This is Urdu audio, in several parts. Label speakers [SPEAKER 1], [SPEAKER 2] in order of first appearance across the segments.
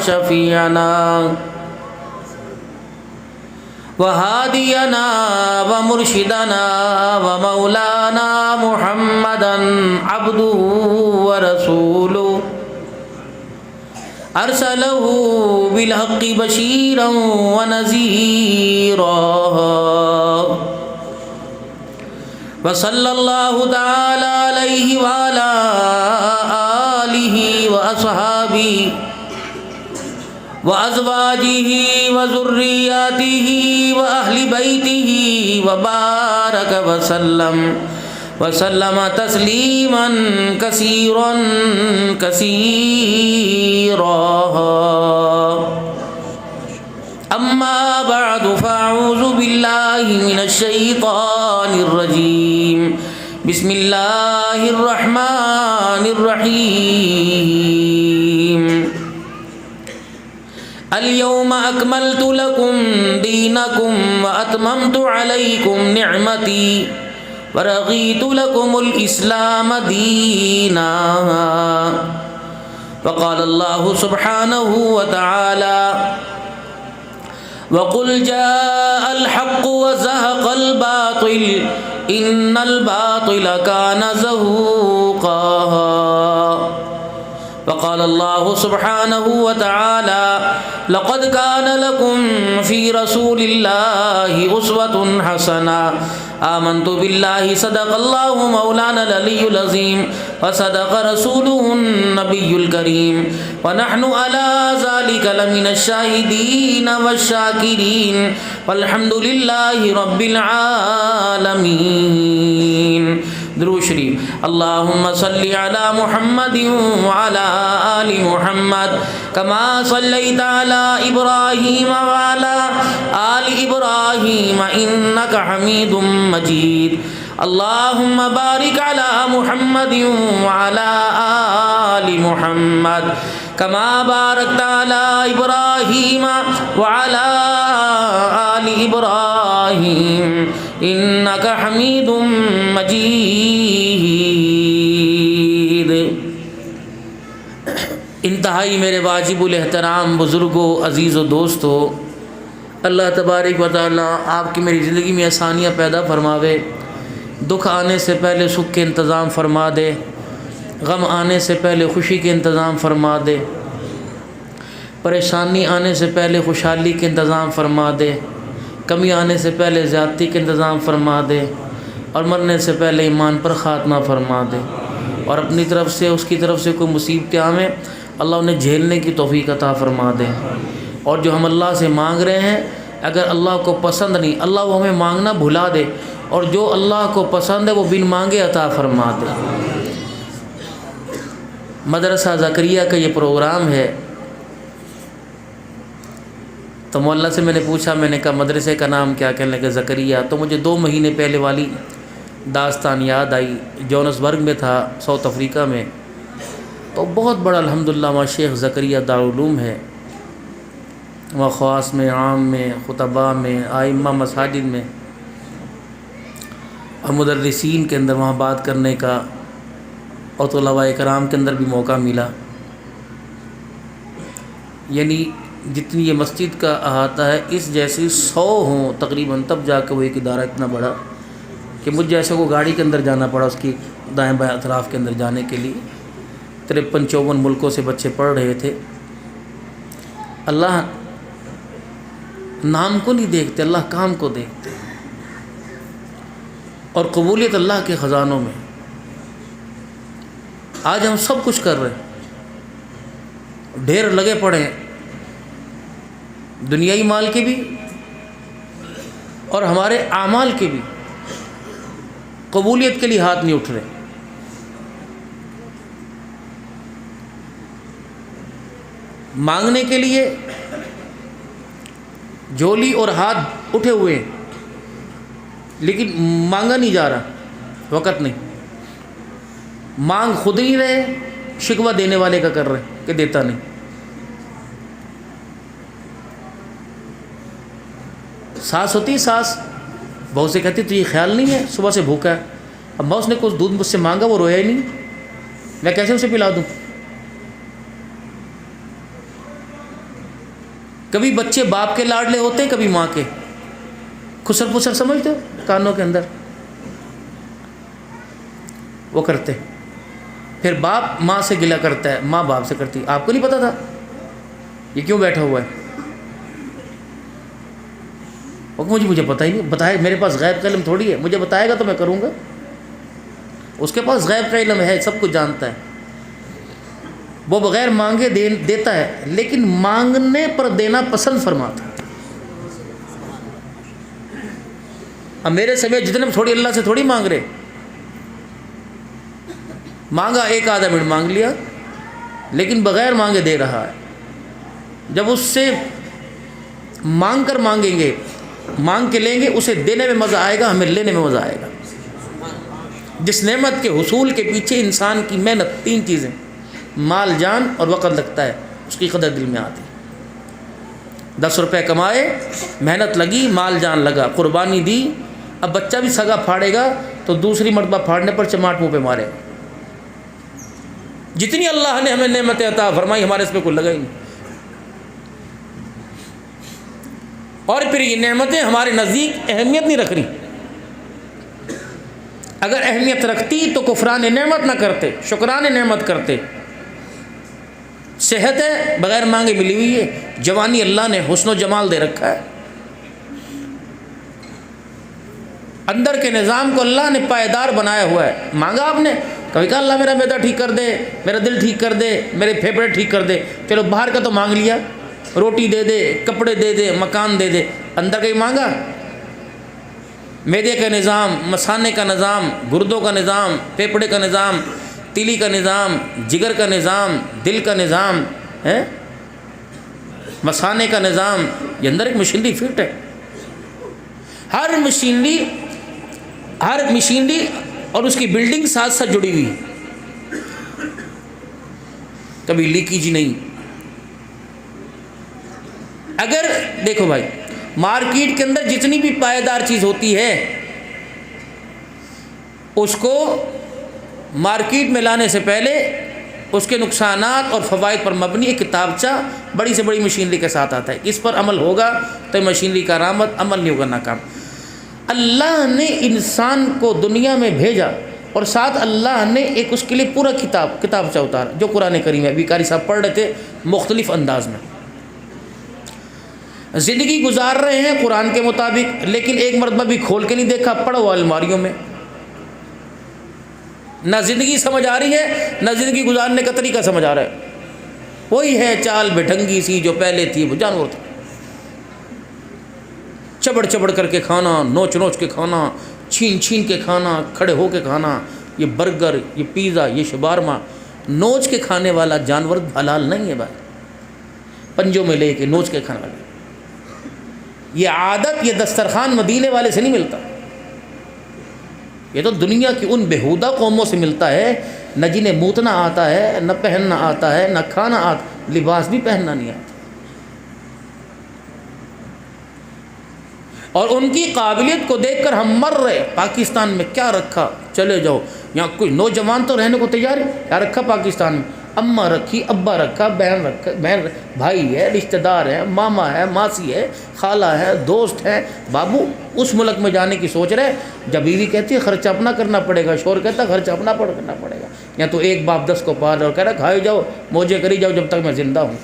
[SPEAKER 1] شفيعنا وهادينا ومرشدنا ومولانا محمدا عبده ورسوله أرسله بالحق بشيرا ونذيرا وصلى الله تعالى عليه وعلى آله وأصحابه وأزواجه وذرياته وأهل بيته وبارك وسلم تسليما كثيرا أما بعد فأعوذ بالله من الشيطان الرجيم بسم الله الرحمن الرحيم اليوم أكملت لكم دينكم وأتممت عليكم نعمتي ورضيت لكم الإسلام دينا وقال الله سبحانه وتعالى وقل جاء الحق وزهق الباطل إن الباطل كان زهوقا وقال الله سبحانه وتعالى لقد كان لكم في رسول الله أسوة حسنة آمنت بالله صدق الله مولانا العلي العظيم وصدق رسوله النبي الكريم ونحن على ذلك لمن الشاهدين والشاكرين والحمد لله رب العالمين. درود شریف. اللهم صل على محمد وعلى آل محمد كما صليت على إبراهيم وعلى آل إبراهيم إنك حميد مجيد. اللهم بارك على محمد وعلى آل محمد كما باركت على إبراهيم وعلى آل إبراهيم إنك حميد مجيد. انتہائی میرے واجب الاحترام بزرگوں، عزیز و دوستو، اللہ تبارک و تعالیٰ آپ کی میری زندگی میں آسانیاں پیدا فرماوے، دکھ آنے سے پہلے سکھ کے انتظام فرما دے، غم آنے سے پہلے خوشی کے انتظام فرما دے، پریشانی آنے سے پہلے خوشحالی کے انتظام فرما دے، کمی آنے سے پہلے زیادتی کے انتظام فرما دے، اور مرنے سے پہلے ایمان پر خاتمہ فرما دے، اور اپنی طرف سے اس کی طرف سے کوئی مصیبتیں آویں اللہ انہیں جھیلنے کی توفیق عطا فرما دے. اور جو ہم اللہ سے مانگ رہے ہیں اگر اللہ کو پسند نہیں اللہ وہ ہمیں مانگنا بھلا دے، اور جو اللہ کو پسند ہے وہ بن مانگے عطا فرما دے. مدرسہ زکریا کا یہ پروگرام ہے، تو مولا سے میں نے پوچھا، میں نے کہا مدرسے کا نام کیا؟ کہنے لگے زکریا. تو مجھے 2 مہینے پہلے والی داستان یاد آئی. جونسبرگ میں تھا، ساؤتھ افریقہ میں، تو بہت بڑا الحمدللہ وہاں شیخ زکریا دارالعلوم ہے، وہاں خواص میں، عام میں، خطبہ میں، ائمہ مساجد میں اور مدرسین کے اندر وہاں بات کرنے کا اور طلباء کرام کے اندر بھی موقع ملا. یعنی جتنی یہ مسجد کا احاطہ ہے اس جیسی 100 ہوں تقریباً، تب جا کے وہ ایک ادارہ اتنا بڑا کہ مجھ جیسے کو گاڑی کے اندر جانا پڑا اس کی دائیں بائیں اطراف کے اندر جانے کے لیے. 53-54 ملکوں سے بچے پڑھ رہے تھے. اللہ نام کو نہیں دیکھتے، اللہ کام کو دیکھتے، اور قبولیت اللہ کے خزانوں میں. آج ہم سب کچھ کر رہے ہیں، ڈھیر لگے پڑے ہیں، دنیائی مال کے بھی اور ہمارے اعمال کے بھی. قبولیت کے لیے ہاتھ نہیں اٹھ رہے. مانگنے کے لیے جھولی اور ہاتھ اٹھے ہوئے ہیں، لیکن مانگا نہیں جا رہا، وقت نہیں. مانگ خود نہیں رہے، شکوہ دینے والے کا کر رہے کہ دیتا نہیں. ساس ہوتی ساس بہو سے کہتی تو یہ خیال نہیں ہے صبح سے بھوکا ہے، اب میں اس نے کچھ دودھ مجھ سے مانگا وہ رویا ہی نہیں، میں کیسے اسے پلا دوں؟ کبھی بچے باپ کے لاڈلے ہوتے ہیں، کبھی ماں کے، خسر پسر سمجھتے ہو کانوں کے اندر وہ کرتے، پھر باپ ماں سے گلا کرتا ہے، ماں باپ سے کرتی. آپ کو نہیں پتا تھا یہ کیوں بیٹھا ہوا ہے؟ مجھے پتہ ہی نہیں، بتائے، میرے پاس غیب کا علم تھوڑی ہے، مجھے بتائے گا تو میں کروں گا. اس کے پاس غیب کا علم ہے، سب کچھ جانتا ہے. وہ بغیر مانگے دیتا ہے، لیکن مانگنے پر دینا پسند فرماتا ہے. اب میرے سمیت جتنے تھوڑی اللہ سے تھوڑی مانگ رہے، مانگا ایک آدھا منٹ مانگ لیا، لیکن بغیر مانگے دے رہا ہے. جب اس سے مانگ کر مانگیں گے، مانگ کے لیں گے، اسے دینے میں مزہ آئے گا، ہمیں لینے میں مزہ آئے گا. جس نعمت کے حصول کے پیچھے انسان کی محنت، 3 چیزیں، مال، جان اور وقت لگتا ہے، اس کی قدر دل میں آتی. 10 روپے کمائے، محنت لگی، مال جان لگا، قربانی دی. اب بچہ بھی سگا پھاڑے گا تو دوسری مرتبہ پھاڑنے پر چماٹ منہ پہ مارے گا. جتنی اللہ نے ہمیں نعمتیں عطا فرمائی، ہمارے اس پہ کوئی لگا ہی نہیں. اور پھر یہ نعمتیں ہمارے نزدیک اہمیت نہیں رکھ رہی. اگر اہمیت رکھتی تو کفران نعمت نہ کرتے، شکران نعمت کرتے. صحت ہے بغیر مانگے ملی ہوئی ہے، جوانی اللہ نے حسن و جمال دے رکھا ہے، اندر کے نظام کو اللہ نے پائیدار بنایا ہوا ہے. مانگا آپ نے، کبھی کہا اللہ میرا معدہ ٹھیک کر دے، میرا دل ٹھیک کر دے، میرے پھیپھڑے ٹھیک کر دے. چلو باہر کا تو مانگ لیا، روٹی دے دے، کپڑے دے دے، مکان دے دے. اندر کا ہی مانگا؟ معدے کا نظام، مثانے کا نظام، گردوں کا نظام، پھیپھڑے کا نظام، تیلی کا نظام، جگر کا نظام، دل کا نظام ہے، مثانے کا نظام. یہ اندر ایک مشینری فٹ ہے. ہر مشینری اور اس کی بلڈنگ ساتھ ساتھ جڑی ہوئی، کبھی لیکیج نہیں. اگر دیکھو بھائی، مارکیٹ کے اندر جتنی بھی پائیدار چیز ہوتی ہے، اس کو مارکیٹ میں لانے سے پہلے اس کے نقصانات اور فوائد پر مبنی ایک کتابچہ بڑی سے بڑی مشینری کے ساتھ آتا ہے. اس پر عمل ہوگا تو مشینری کارآمد، عمل نہیں ہوگا ناکام. اللہ نے انسان کو دنیا میں بھیجا اور ساتھ اللہ نے ایک اس کے لیے پورا کتابچہ اتارا، جو قرآن کریم ہے. ابھی قاری صاحب پڑھ رہے تھے مختلف انداز میں. زندگی گزار رہے ہیں قرآن کے مطابق، لیکن ایک مرتبہ بھی کھول کے نہیں دیکھا، پڑا ہوا الماریوں میں. نہ زندگی سمجھ آ رہی ہے، نہ زندگی گزارنے کا طریقہ سمجھ آ رہا ہے. وہی ہے چال بھٹنگی سی جو پہلے تھی، وہ جانور تھا. چبڑ چبڑ کر کے کھانا، نوچ نوچ کے کھانا، چھین چھین کے کھانا، کھڑے ہو کے کھانا. یہ برگر، یہ پیزا، یہ شبارما، نوچ کے کھانے والا جانور حلال نہیں ہے بھائی. پنجوں میں لے کے نوچ کے کھانے والا، یہ عادت، یہ دسترخوان مدینے والے سے نہیں ملتا. یہ تو دنیا کی ان بےہودہ قوموں سے ملتا ہے، نہ جنہیں موتنا آتا ہے، نہ پہننا آتا ہے، نہ کھانا آتا، لباس بھی پہننا نہیں آتا. اور ان کی قابلیت کو دیکھ کر ہم مر رہے. پاکستان میں کیا رکھا، چلے جاؤ یہاں کوئی نوجوان تو رہنے کو تیار ہے. کیا رکھا پاکستان میں؟ اماں رکھی، ابا رکھا، بہن رکھا، بھائی ہے، رشتہ دار ہے، ماما ہے، ماسی ہے، خالہ ہے، دوست ہے. بابو اس ملک میں جانے کی سوچ رہے، جب بیوی کہتی ہے خرچہ اپنا کرنا پڑے گا، شوہر کہتا ہے خرچہ اپنا کرنا پڑے گا. یا تو ایک باپ 10 کو پال اور کہہ رہا کھائی جاؤ، موجے کری جاؤ جب تک میں زندہ ہوں.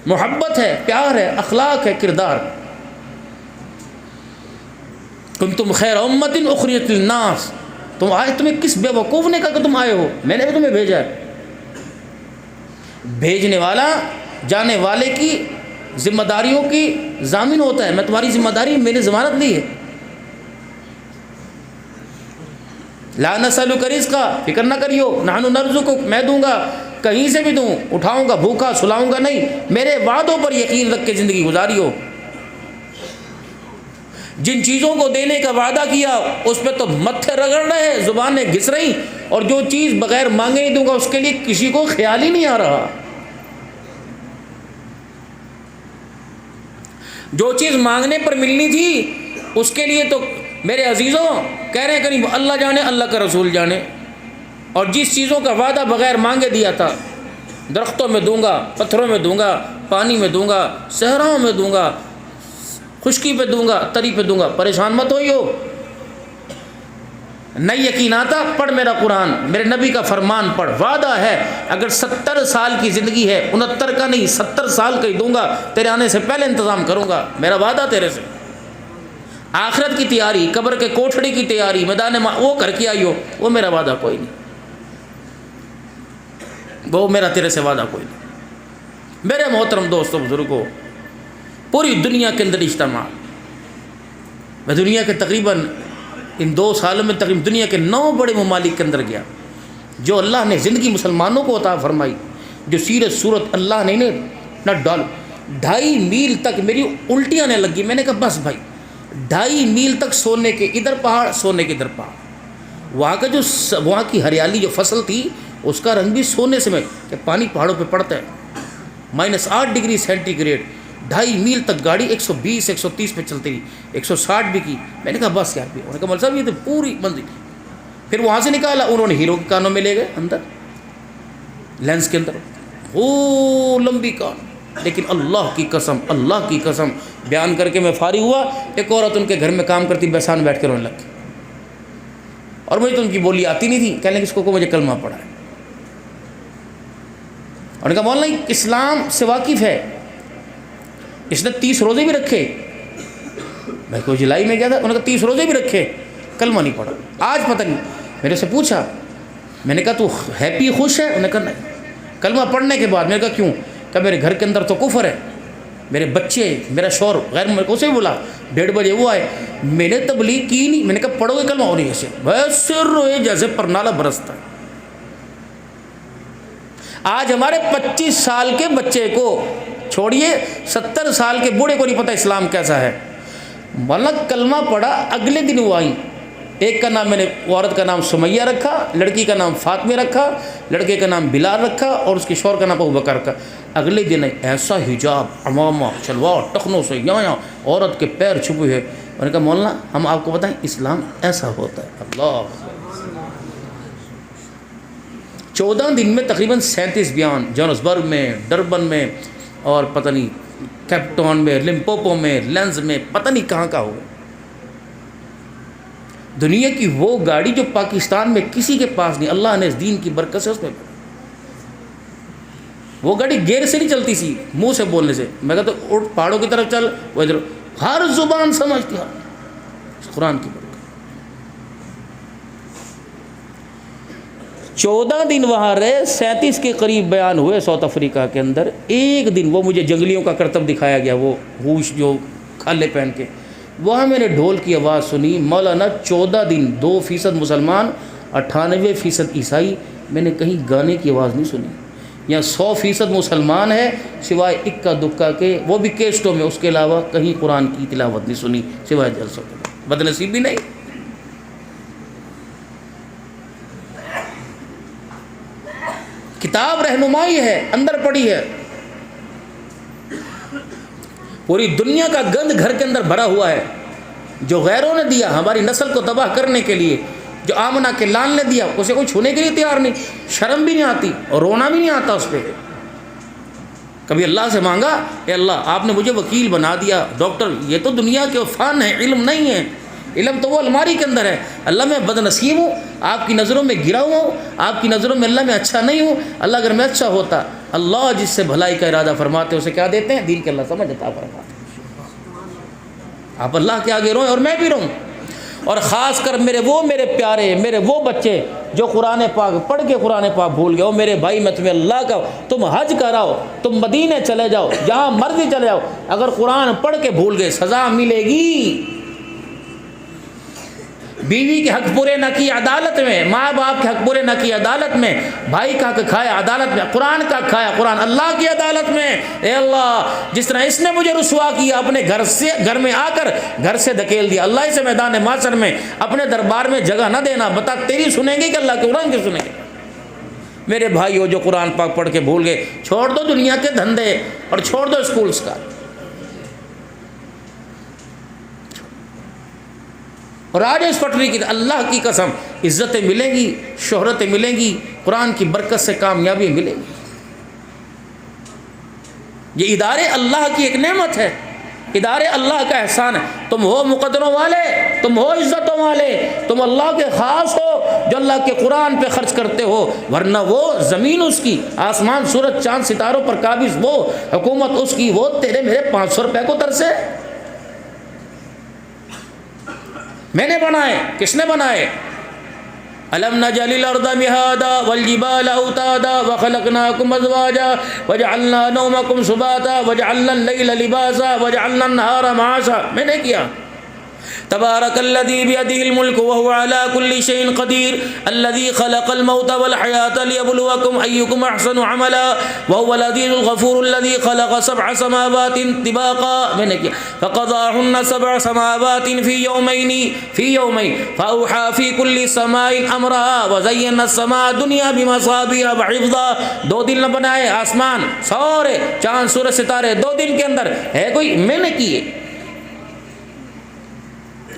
[SPEAKER 1] محبت ہے، پیار ہے، اخلاق ہے، کردار. کنتم خیر امۃ اخرجت للناس. تم آئے، تمہیں کس بے وقوف نے کہا کہ تم آئے ہو؟ میں نے بھی تمہیں بھیجا ہے. بھیجنے والا جانے والے کی ذمہ داریوں کی ضامن ہوتا ہے. میں تمہاری ذمہ داری، میں نے ضمانت لی ہے. لا نسألک رزقا، فکر نہ کریو، نحن نرزقک، میں دوں گا، کہیں سے بھی دوں، اٹھاؤں گا، بھوکا سلاؤں گا نہیں. میرے وعدوں پر یقین رکھ کے زندگی گزاریو. جن چیزوں کو دینے کا وعدہ کیا اس پہ تو متھے رگڑ رہے، زبانیں گھس رہی. اور جو چیز بغیر مانگے نہیں دوں گا اس کے لیے کسی کو خیال ہی نہیں آ رہا. جو چیز مانگنے پر ملنی تھی اس کے لیے تو میرے عزیزوں کہہ رہے ہیں کہ اللہ جانے، اللہ کا رسول جانے. اور جس چیزوں کا وعدہ بغیر مانگے دیا تھا، درختوں میں دوں گا، پتھروں میں دوں گا، پانی میں دوں گا، صحراؤں میں دوں گا، خشکی پہ دوں گا، تری پہ دوں گا، پریشان مت ہوئیو۔ نہیں یقین آتا، پڑھ میرا قرآن، میرے نبی کا فرمان پڑھ، وعدہ ہے اگر 70 سال کی زندگی ہے، 69 کا نہیں 70 سال کا ہی دوں گا، تیرے آنے سے پہلے انتظام کروں گا، میرا وعدہ تیرے سے۔ آخرت کی تیاری، قبر کے کوٹھڑی کی تیاری، میدان وہ کر کے آئی ہو، وہ میرا وعدہ کوئی نہیں، وہ میرا تیرے سے وعدہ کوئی نہیں۔ میرے محترم دوستو بزرگوں، پوری دنیا کے اندر اجتماع، میں دنیا کے تقریباً ان 2 سالوں میں تقریباً دنیا کے 9 بڑے ممالک کے اندر گیا، جو اللہ نے زندگی مسلمانوں کو عطا فرمائی، جو سیرت صورت اللہ نے انہیں نہ ڈال، 2.5 میل تک میری الٹی آنے لگی، میں نے کہا بس بھائی 2.5 میل تک سونے کے ادھر پہاڑ، سونے کے ادھر پہاڑ، وہاں کا جو وہاں کی ہریالی جو فصل تھی اس کا رنگ بھی سونے سے، میں کہ پانی پہاڑوں پہ پڑتا ہے، -8 ڈگری سینٹی گریڈ، 2.5 میل تک گاڑی 120 130 پہ چلتی رہی، 160 بھی کی، میں نے کہا بس یار بھی، انہوں نے کہا مول صاحب یہ تو پوری منزل، پھر وہاں سے نکالا، انہوں نے ہیرو کے کانوں میں لے گئے اندر لینس کے اندر، وہ لمبی کان، لیکن اللہ کی قسم بیان کر کے میں فارغ ہوا، ایک عورت ان کے گھر میں کام کرتی، بیسان بیٹھ کے رونے لگ گئی، اور مجھے تو ان کی بولی آتی نہیں تھی، کہنے لگے اس کو مجھے کلمہ پڑھا ہے، اور نے کہا مولانا اسلام سے واقف ہے، اس نے 30 روزے بھی رکھے، میں کوئی جولائی میں گیا تھا، انہوں نے کہا 30 روزے بھی رکھے، کلمہ نہیں پڑھا، آج پتہ نہیں، میرے سے پوچھا، میں نے کہا تو ہیپی خوش ہے، انہوں نے کہا نہیں، کلمہ پڑھنے کے بعد، میں نے کہا کیوں، کہ میرے گھر کے اندر تو کفر ہے، میرے بچے، میرا شوہر غیر، میرے کو اسے بولا 1:30 بجے وہ آئے، میں نے تبلیغ کی نہیں، میں نے کہا پڑھو گے کلمہ، اور ایسے ویسے روئے جیسے پرنالہ برستا ہے۔ آج ہمارے 25 سال کے بچے کو چھوڑیے، 70 سال کے بوڑھے کو نہیں پتہ اسلام کیسا ہے، مولانا کلمہ پڑھا، اگلے دن وہ آئیں، ایک کا نام میں نے عورت کا نام سمیہ رکھا، لڑکی کا نام فاطمہ رکھا، لڑکے کا نام بلال رکھا، اور اس کے شوہر کا نام ابوبکر رکھا۔ اگلے دن ایسا حجاب، عمامہ، شلوار، ٹخنوں سے یہاں عورت کے پیر چھپے ہوئے، انہوں نے کہا مولانا ہم آپ کو بتائیں اسلام ایسا ہوتا ہے۔ اللہ 14 دن میں تقریباً 37 بیان، جونسبرگ میں، ڈربن میں، اور پتہ نہیں کیپ ٹاؤن میں، لمپوپو میں، لینز میں، پتہ نہیں کہاں کا ہوگا۔ دنیا کی وہ گاڑی جو پاکستان میں کسی کے پاس نہیں، اللہ نے اس دین کی برکت سے اس میں، وہ گاڑی گیئر سے نہیں چلتی سی، منہ سے بولنے سے، میں کہتا اٹھ پہاڑوں کی طرف چل، وہ ادھر ہر زبان سمجھتی ہے قرآن کی برکت۔ 14 دن وہاں رہے، 37 کے قریب بیان ہوئے ساؤتھ افریقہ کے اندر۔ ایک دن وہ مجھے جنگلیوں کا کرتب دکھایا گیا، وہ ہوش جو کھالے پہن کے، وہاں میں نے ڈھول کی آواز سنی، مولانا 14 دن 2% مسلمان 98% عیسائی، میں نے کہیں گانے کی آواز نہیں سنی۔ یہاں 100% مسلمان ہے سوائے اکا دکا کے، وہ بھی کیسٹوں میں، اس کے علاوہ کہیں قرآن کی تلاوت نہیں سنی سوائے جلسوں کے، بد نصیب بھی نہیں۔ کتاب رہنمائی ہے، اندر پڑی ہے، پوری دنیا کا گند گھر کے اندر بھرا ہوا ہے، جو غیروں نے دیا ہماری نسل کو تباہ کرنے کے لیے، جو آمنہ کے لال نے دیا اسے کوئی چھونے کے لیے تیار نہیں، شرم بھی نہیں آتی اور رونا بھی نہیں آتا اس پہ۔ کبھی اللہ سے مانگا، اے اللہ آپ نے مجھے وکیل بنا دیا، ڈاکٹر، یہ تو دنیا کے فن ہے، علم نہیں ہے، علم تو وہ الماری کے اندر ہے، اللہ میں بد نصیب ہوں، آپ کی نظروں میں گرا ہوا ہوں، آپ کی نظروں میں اللہ میں اچھا نہیں ہوں۔ اللہ اگر میں اچھا ہوتا، اللہ جس سے بھلائی کا ارادہ فرماتے اسے کیا دیتے ہیں؟ دین کے اللہ سمجھ عطا فرماتے۔ آپ اللہ کے آگے روئیں اور میں بھی رہوں، اور خاص کر میرے پیارے، میرے وہ بچے جو قرآن پاک پڑھ کے قرآن پاک بھول گئے، میرے بھائی میں تمہیں اللہ کا، تم حج کراؤ، تم مدینے چلے جاؤ، جہاں مرضی چلے جاؤ، اگر قرآن پڑھ کے بھول گئے سزا ملے گی۔ بیوی کے حق پورے نہ کی عدالت میں، ماں باپ کے حق پورے نہ کی عدالت میں، بھائی کا حق کھایا عدالت میں، قرآن کا کھایا قرآن اللہ کی عدالت میں۔ اے اللہ جس طرح اس نے مجھے رسوا کیا، اپنے گھر میں آ کر گھر سے دھکیل دیا، اللہ اسے میدان معاشر میں اپنے دربار میں جگہ نہ دینا، بتا تیری سنیں گے کہ اللہ کے قرآن کی سنیں گے؟ میرے بھائیو جو قرآن پاک پڑھ کے بھول گئے، چھوڑ دو دنیا کے دھندے اور چھوڑ دو اسکولز کا، اور آج اس پٹری کی اللہ کی قسم عزتیں ملیں گی، شہرتیں ملیں گی، قرآن کی برکت سے کامیابی ملے گی۔ یہ ادارے اللہ کی ایک نعمت ہے، ادارے اللہ کا احسان ہے۔ تم ہو مقدروں والے، تم ہو عزتوں والے، تم اللہ کے خاص ہو جو اللہ کے قرآن پہ خرچ کرتے ہو، ورنہ وہ زمین اس کی، آسمان سورج چاند ستاروں پر قابض وہ، حکومت اس کی، وہ تیرے میرے 500 روپے کو ترسے۔ میں نے بنائے، کس نے بنائے؟ أَلَمْ نَجْعَلِ الْأَرْضَ مِهَادًا وَالْجِبَالَ أَوْتَادًا وَخَلَقْنَاكُمْ أَزْوَاجًا وَجَعَلْنَا نَوْمَكُمْ سُبَاتًا وَجَعَلْنَا اللَّيْلَ لِبَاسًا وَجَعَلْنَا النَّهَارَ مَعَاشًا۔ میں نے کیا۔ تبارک الذی بیدہ الملک وہو علی کل شیء قدیر الذی خلق الموت والحیاۃ لیبلوکم ایکم احسن عملا وہو العزیز الغفور الذی خلق 7 سماوات طباقا۔ میں نے کیا۔ فقضاہن 7 سماوات فی یومین فاوحی فی کل سماء امرہا وزین السماء الدنیا بمصابیح وحفظا۔ 2 دن نہ بنائے آسمان سورے چاند سورج ستارے 2 دن کے اندر، ہے کوئی؟ میں نے کیے۔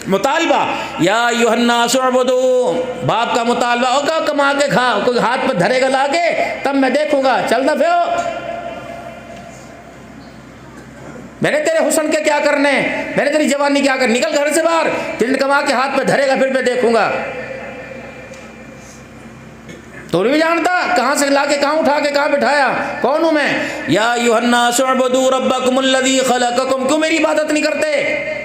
[SPEAKER 1] مطالبہ یا ایھا الناس اعبدوا، باپ کا مطالبہ ہوگا، کما کے کھا، کوئی ہاتھ پہ دھرے گا لا کے تب میں دیکھوں گا، چل دفعہ ہو۔ میں نے تیرے حسن کے کیا کرنے، میں نے تیری جوانی کیا کرنے، نکل گھر سے باہر، جن کما کے ہاتھ پہ دھرے گا پھر میں دیکھوں گا۔ تو نہیں جانتا کہاں سے لا کے کہاں اٹھا کے کہاں بٹھایا، کون ہوں میں؟ یا ایھا الناس اعبدوا ربکم الذی خلقکم، کیوں میری عبادت نہیں کرتے؟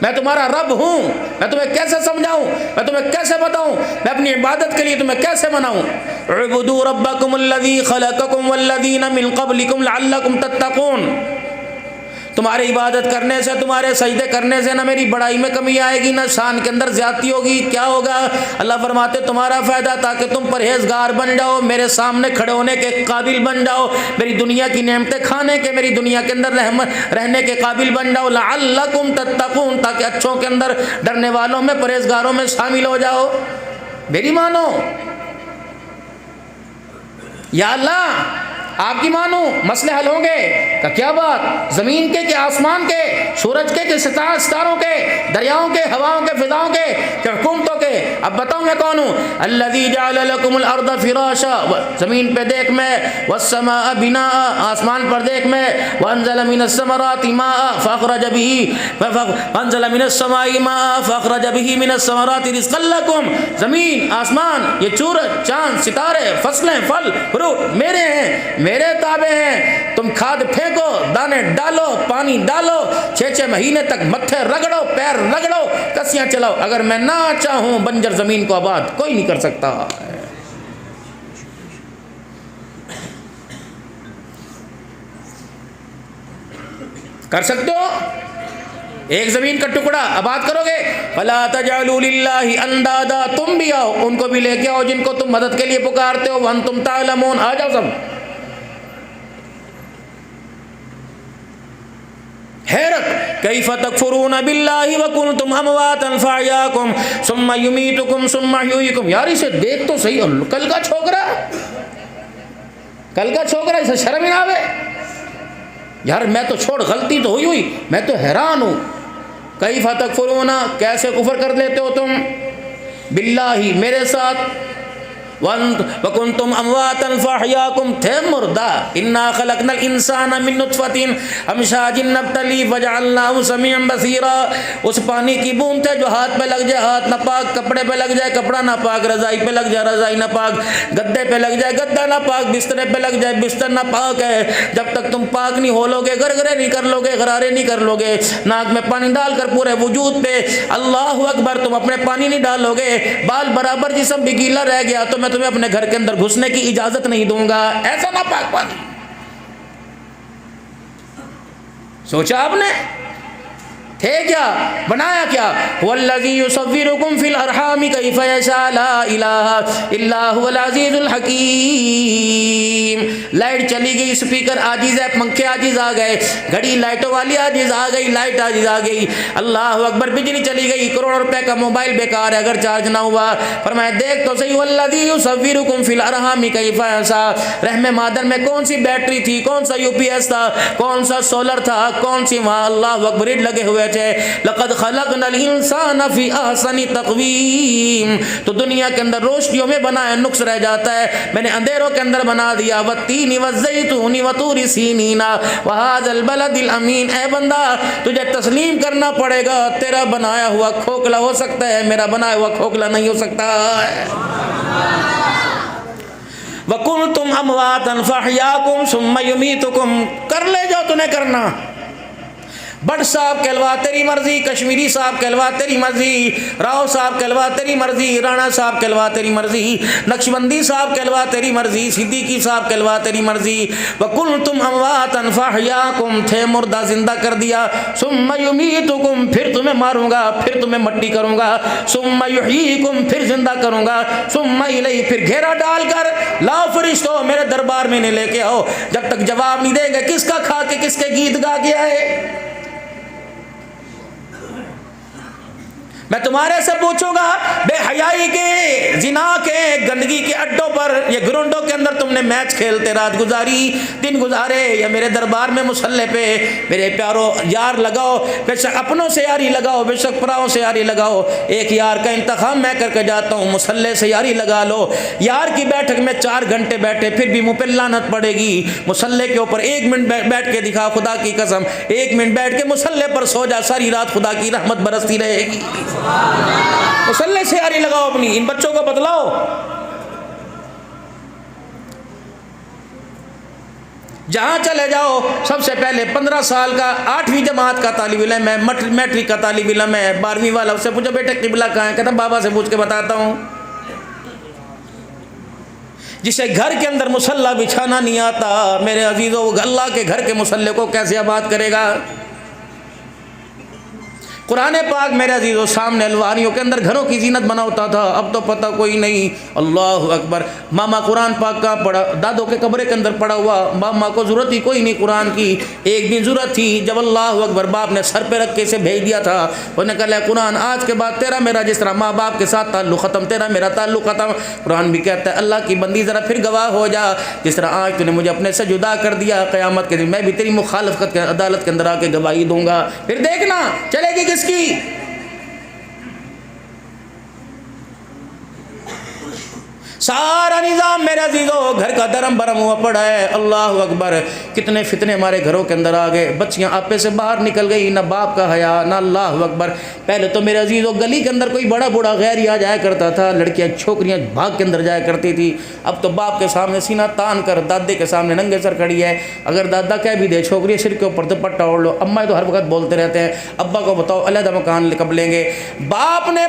[SPEAKER 1] میں تمہارا رب ہوں، میں تمہیں کیسے سمجھاؤں، میں تمہیں کیسے بتاؤں، میں اپنی عبادت کے لیے تمہیں کیسے مناؤں؟ اعبدوا ربکم الذی خلقکم والذین من قبلکم لعلکم تتقون۔ تمہاری عبادت کرنے سے، تمہارے سجدے کرنے سے نہ میری بڑائی میں کمی آئے گی، نہ شان کے اندر زیادتی ہوگی۔ کیا ہوگا؟ اللہ فرماتے تمہارا فائدہ تاکہ تم پرہیزگار بن جاؤ، میرے سامنے کھڑے ہونے کے قابل بن جاؤ، میری دنیا کی نعمتیں کھانے کے، میری دنیا کے اندر رہنے کے قابل بن جاؤ۔ لعلکم تتقون، تاکہ اچھوں کے اندر، ڈرنے والوں میں، پرہیزگاروں میں شامل ہو جاؤ۔ میری مانو یا اللہ، آپ کی مانو، مسئلے حل ہوں گے۔ کہ کیا بات؟ زمین کے کہ آسمان کے، سورج کے کہ ستاروں کے، دریاؤں کے، ہواؤں کے، فضاؤں کے، کہ حکومتوں کے؟ اب بتاؤں میں کون ہوں؟ الذی جعل لکم الارض فراشا، زمین پہ دیکھ میں، والسماء بناء، آسمان پر دیکھ میں، وانزل من الثمرات ماء فاخرج به، وانزل من السماء ماء فاخرج به من الثمرات رزقا لکم۔ زمین، آسمان، یہ سورج، چاند، ستارے، فصلیں، پھل، فروٹ میرے ہیں، میرے تابع ہیں۔ تم کھاد پھینکو، دانے ڈالو، پانی ڈالو، 6 مہینے تک متھے رگڑو، پیر رگڑو، کسیاں چلاؤ، اگر میں نہ چاہوں بنجر زمین کو آباد کوئی نہیں کر سکتا۔ کر سکتے ہو؟ ایک زمین کا ٹکڑا آباد کرو گے؟ فلا تجعلوا للہ اندادا، تم بھی آؤ، ان کو بھی لے کے آؤ جن کو تم مدد کے لیے پکارتے ہو، وانتم تعلمون، آ جاؤ سب۔ حیرت، کیف تکفرون باللہ وکنتم امواتا فاحیاکم ثم یمیتکم ثم یحییکم۔ یار اسے دیکھ تو صحیح، کل کا چھوکرا، کل کا چھوکرا، اسے شرم ہی نہ آوے۔ یار میں تو چھوڑ، غلطی تو ہوئی، میں تو حیران ہوں۔ کیف تکفرون، کیسے کفر کر لیتے ہو تم، باللہ، میرے ساتھ، وَكُنْتُمْ أَمْوَاتًا فَأَحْيَاكُمْ، تھے مردہ۔ إِنَّا خَلَقْنَا الْإِنسَانَ مِن نُطْفَةٍ أَمْشَاجٍ نَبْتَلِيهِ فَجَعَلْنَاهُ سَمِيعًا بَصِيرًا۔ اس پانی کی بوند تھے جو ہاتھ پہ لگ جائے ہاتھ ناپاک، کپڑے پہ لگ جائے کپڑا ناپاک، رضائی پہ لگ جائے رضائی ناپاک، گدے پہ لگ جائے گدا ناپاک، بسترے پہ لگ جائے بستر ناپاک ہے۔ جب تک تم پاک نہیں ہو لو گے، گرگرے نہیں کر لو گے، غرارے نہیں کر لو گے، ناک میں پانی ڈال کر پورے وجود پہ اللہ اکبر، تم اپنے پانی نہیں ڈالو گے، بال برابر جسم بھی گیلا رہ گیا تو میں تمہیں اپنے گھر کے اندر گھسنے کی اجازت نہیں دوں گا۔ ایسا نہ پاک پانی، سوچا آپ نے؟ تھے کیا، بنایا کیا؟ والذی یصورکم فی الارحام کیف یشاء لا الہ الا هو العزیز الحکیم۔ لائٹ چلی گئی، اسپیکر عاجز ہے، پنکھے عاجز آ گئے، گھڑی لائٹوں والی عاجز آ گئی، لائٹ عاجز آ گئی، اللہ اکبر، بجلی چلی گئی، کروڑوں روپے کا موبائل بیکار ہے اگر چارج نہ ہوا۔ فرمایا دیکھ تو صحیح، والذی یصورکم فی الارحام کیف یشاء، رحم مادر میں کون سی بیٹری تھی، کون سا یو پی ایس تھا، کون سا سولر تھا، کون سی وہاں اللہ اکبر لگے ہوئے છે لقد خلقنا الانسان فی احسن تقویم. تو دنیا کے اندر روشنیوں میں بنایا نقص رہ جاتا ہے، میں نے اندھیروں کے اندر بنا دیا. والتین والزیتون وطور سینین وهذا البلد الامین. اے بندہ تجھے تسلیم کرنا پڑے گا، تیرا بنایا ہوا کھوکھلا ہو سکتا ہے، میرا بنایا ہوا کھوکھلا نہیں ہو سکتا ہے. وَكُنْتُمْ أَمْوَاتًا فَأَحْيَاكُمْ ثُمَّ يُمِيتُكُمْ. کر لے جو تمہیں کرنا. بٹ صاحب کہلوا تیری مرضی، کشمیری صاحب کہلوا تیری مرضی، راؤ صاحب کہلوا تیری مرضی، رانا صاحب کہلوا تیری مرضی، نقشبندی صاحب کہلوا تیری مرضی، صدیقی صاحب کہلوا تیری مرضی. وَكُنْتُمْ أَمْوَاتًا فَأَحْيَاكُمْ. تھے مردہ زندہ کر دیا. ثُمَّ يُمِيتُكُمْ. پھر تمہیں ماروں گا، پھر تمہیں مٹی کروں گا. ثُمَّ يُحْيِيكُمْ. پھر زندہ کروں گا. ثُمَّ إِلَيْهِ. پھر گھیرا ڈال کر لاؤ فرشتوں میرے دربار میں نے لے کے آؤ. جب تک جواب نہیں دیں گے کس کا کھا کے کس کے گیت گا کے آئے. میں تمہارے سے پوچھوں گا بے حیائی کے، زنا کے، گندگی کے اڈوں پر یا گرونڈوں کے اندر تم نے میچ کھیلتے رات گزاری، دن گزارے، یا میرے دربار میں مصلے پہ میرے پیارو یار لگاؤ. بے شک اپنوں سے یاری لگاؤ، بے شک پراؤں سے یاری لگاؤ. ایک یار کا انتخاب میں کر کے جاتا ہوں، مصلے سے یاری لگا لو. یار کی بیٹھک میں 4 گھنٹے بیٹھے پھر بھی منہ پہ لعنت پڑے گی. مصلے کے اوپر 1 منٹ بیٹھ کے دکھا، خدا کی قسم 1 منٹ بیٹھ کے مصلے پر سو جا، ساری رات خدا کی رحمت برستی رہے گی. مصلے سے یاری لگاؤ اپنی. ان بچوں کو بتلاؤ. جہاں چلے جاؤ سب سے پہلے 15 سال کا 8ویں جماعت کا طالب علم ہے، میٹرک کا طالب علم ہے، 12ویں والا، اس سے پوچھو بیٹے قبلہ کہاں ہے؟ کہتا بابا سے پوچھ کے بتاتا ہوں. جسے گھر کے اندر مصلی بچھانا نہیں آتا میرے عزیزوں، وہ اللہ کے گھر کے مصلی کو کیسے آباد کرے گا؟ قرآن پاک میرے عزیزوں سامنے الواریوں کے اندر گھروں کی زینت بنا ہوتا تھا. اب تو پتہ کوئی نہیں. اللہ اکبر. ماما قرآن پاک کا پڑھا، دادوں کے قبرے کے اندر پڑا ہوا. ماما کو ضرورت ہی کوئی نہیں قرآن کی. ایک دن ضرورت تھی جب اللہ اکبر باپ نے سر پہ رکھ کے اسے بھیج دیا تھا. انہوں نے کہا قرآن آج کے بعد تیرا میرا جس طرح ماں باپ کے ساتھ تعلق ختم، تیرا میرا تعلق ختم. قرآن بھی کہتا ہے اللہ کی بندی ذرا پھر گواہ ہو جا، جس طرح آج تو نے مجھے اپنے سے جدا کر دیا، قیامت کے دن میں بھی تیری مخالفت کے عدالت کے اندر آ کے گواہی دوں گا. پھر دیکھنا چلے گی کس کی. سارا نظام میرے عزیزوں گھر کا درم برم ہوا پڑا ہے. اللہ اکبر. کتنے فتنے ہمارے گھروں کے اندر آ گئے. بچیاں آپے سے باہر نکل گئی، نہ باپ کا حیا نہ. اللہ اکبر. پہلے تو میرے عزیزوں گلی کے اندر کوئی بڑا بوڑھا غیر آ جایا کرتا تھا، لڑکیاں چھوکریاں بھاگ کے اندر جایا کرتی تھی. اب تو باپ کے سامنے سینہ تان کر دادے کے سامنے ننگے سر کھڑی ہے. اگر دادا کہہ بھی دے چھوکری سر کے اوپر دوپٹہ اوڑھ لو، اماں تو ہر وقت بولتے رہتے ہیں ابا کو بتاؤ علیحدہ مکان کب لیں گے. باپ نے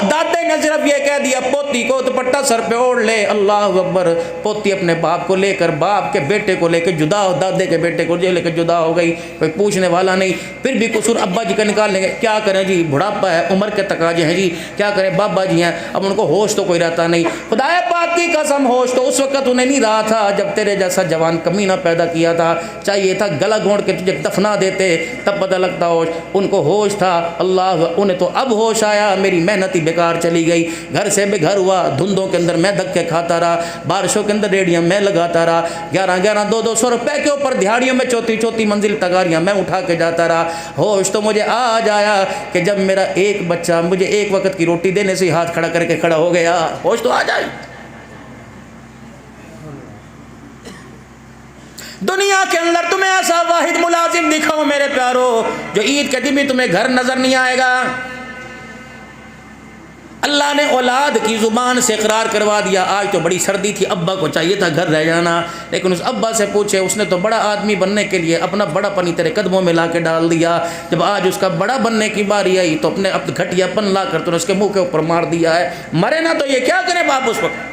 [SPEAKER 1] دادے نے صرف یہ کہہ دیا پوتی کو دوپٹہ سر پہ اوڑھ لے. اللہ اکبر. پوتی اپنے باپ کو لے کر باپ کے بیٹے کو لے کے جدا ہو، دادے کے بیٹے کو لے کے جدا ہو گئی. کوئی پوچھنے والا نہیں. پھر بھی قصور ابا جی کا نکال لیں گے. کیا کریں جی، بڑھاپا ہے، عمر کے تقاضے ہیں جی، کیا کریں، بابا جی ہیں، اب ان کو ہوش تو کوئی رہتا نہیں. خدا پاک کی قسم ہوش تو اس وقت انہیں نہیں رہا تھا جب تیرے جیسا جوان کمینہ پیدا کیا تھا. چاہیے تھا گلا گھونٹ کے تجھے دفنا دیتے تب پتہ لگتا ہوش. ان کو ہوش تھا. اللہ انہیں تو اب ہوش آیا. میری محنت ہی بیکار چلی گئی. گھر سے بے گھر ہوا. دھندوں کے اندر میں دھکے کھاتا رہا، بارشوں کے اندر ریڑیاں میں لگاتا رہا، 11 200 روپے کے اوپر دہاڑیوں میں چوتھی منزل تگاریاں میں اٹھا کے جاتا رہا. ہوش تو مجھے آج آیا کہ جب میرا ایک بچہ مجھے ایک وقت کی روٹی دینے سے ہاتھ کھڑا کر کے کھڑا ہو گیا. ہوش تو آ جائے. دنیا کے اندر تمہیں ایسا واحد ملازم دکھاؤ میرے پیارو جو عید کے دن بھی تمہیں گھر نظر نہیں آئے گا. اللہ نے اولاد کی زبان سے اقرار کروا دیا. آج تو بڑی سردی تھی، ابا کو چاہیے تھا گھر رہ جانا، لیکن اس ابا سے پوچھے، اس نے تو بڑا آدمی بننے کے لیے اپنا بڑا پنی تیرے قدموں میں لا کے ڈال دیا. جب آج اس کا بڑا بننے کی باری آئی تو اپنے گھٹیا پن لا کر تو اس کے منہ کے اوپر مار دیا ہے. مرے نہ تو یہ کیا کرے باپ اس وقت.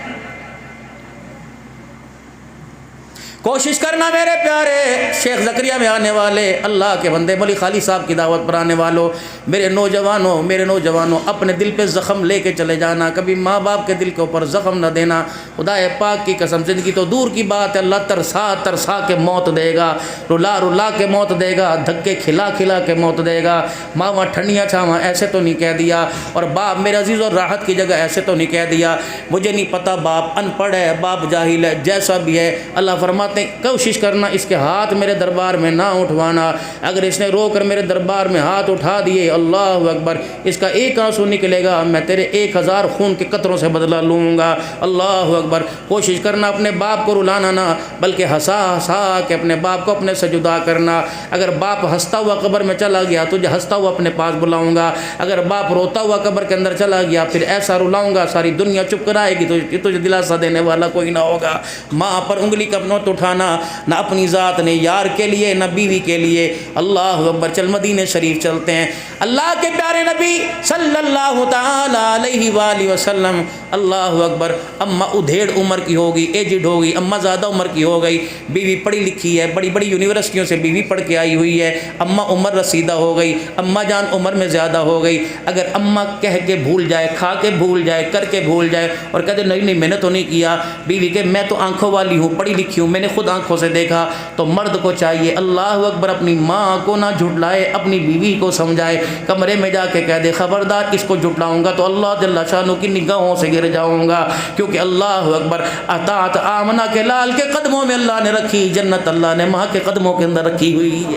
[SPEAKER 1] کوشش کرنا میرے پیارے شیخ زکریا میں آنے والے اللہ کے بندے ملی خالی صاحب کی دعوت پر آنے والوں، میرے نوجوانوں اپنے دل پہ زخم لے کے چلے جانا. کبھی ماں باپ کے دل کے اوپر زخم نہ دینا. خدا پاک کی قسم زندگی تو دور کی بات ہے، اللہ ترسا کے موت دے گا، رلا کے موت دے گا، دھکے کھلا کے موت دے گا. ماں ٹھنڈیاں چھاواں ایسے تو نہیں کہہ دیا، اور باپ میرے عزیز اور راحت کی جگہ ایسے تو نہیں کہہ دیا. مجھے نہیں پتا باپ ان پڑھ ہے، باپ جاہل ہے، جیسا بھی ہے. اللہ فرماتا فرماتے ہیں کوشش کرنا اس کے ہاتھ میرے دربار میں نہ اٹھوانا، اگر اس نے رو کر میرے دربار میں ہاتھ اٹھا دیے اللہ اکبر اس کا ایک آنسو نکلے گا میں تیرے 1000 خون کے قطروں سے بدلہ لوں گا، اللہ اکبر۔ کوشش کرنا اپنے باپ کو رلانا نہ بلکہ ہنسا ہنسا کہ اپنے باپ کو اپنے سے جدا کرنا، اگر باپ ہنستا ہوا قبر میں چلا گیا تجھے ہنستا ہوا اپنے پاس بلاؤں گا، اگر باپ روتا ہوا قبر کے اندر چلا گیا پھر ایسا رلاؤں گا ساری دنیا چپ کرائے گی تجھے دلاسا دینے والا کوئی نہ ہوگا۔ ماں پر انگلی کا نوٹ اٹھانا نہ اپنی ذات نے یار کے لیے نہ بیوی کے لیے، اللہ اکبر۔ چل مدینہ شریف چلتے ہیں، اللہ کے پیارے نبی صلی اللہ تعالی علیہ وآلہ وسلم، اللہ اکبر۔ اماں ادھیڑ عمر کی ہوگی، ایجڈ ہوگی، اماں زیادہ عمر کی ہو گئی، بیوی پڑھی لکھی ہے، بڑی بڑی یونیورسٹیوں سے بیوی پڑھ کے آئی ہوئی ہے، اماں عمر رسیدہ ہو گئی، اماں جان عمر میں زیادہ ہو گئی۔ اگر اماں کہہ کے بھول جائے، کھا کے بھول جائے، کر کے بھول جائے اور کہتے نہیں میں نے تو نہیں کیا، بیوی کہ میں تو آنکھوں والی ہوں، پڑھی لکھی ہوں، میں نے خود آنکھوں سے دیکھا، تو مرد کو چاہیے اللہ اکبر اپنی ماں کو نہ جھٹلائے، اپنی بیوی کو سمجھائے، کمرے میں جا کے کہہ دے خبردار اس کو جھٹلاؤں گا تو اللہ جل شانہ کی نگاہوں سے گر جاؤں گا، کیونکہ اللہ اکبر اطاعت آمنہ کے لال کے قدموں میں اللہ نے رکھی، جنت اللہ نے ماں کے قدموں کے اندر رکھی ہوئی ہے۔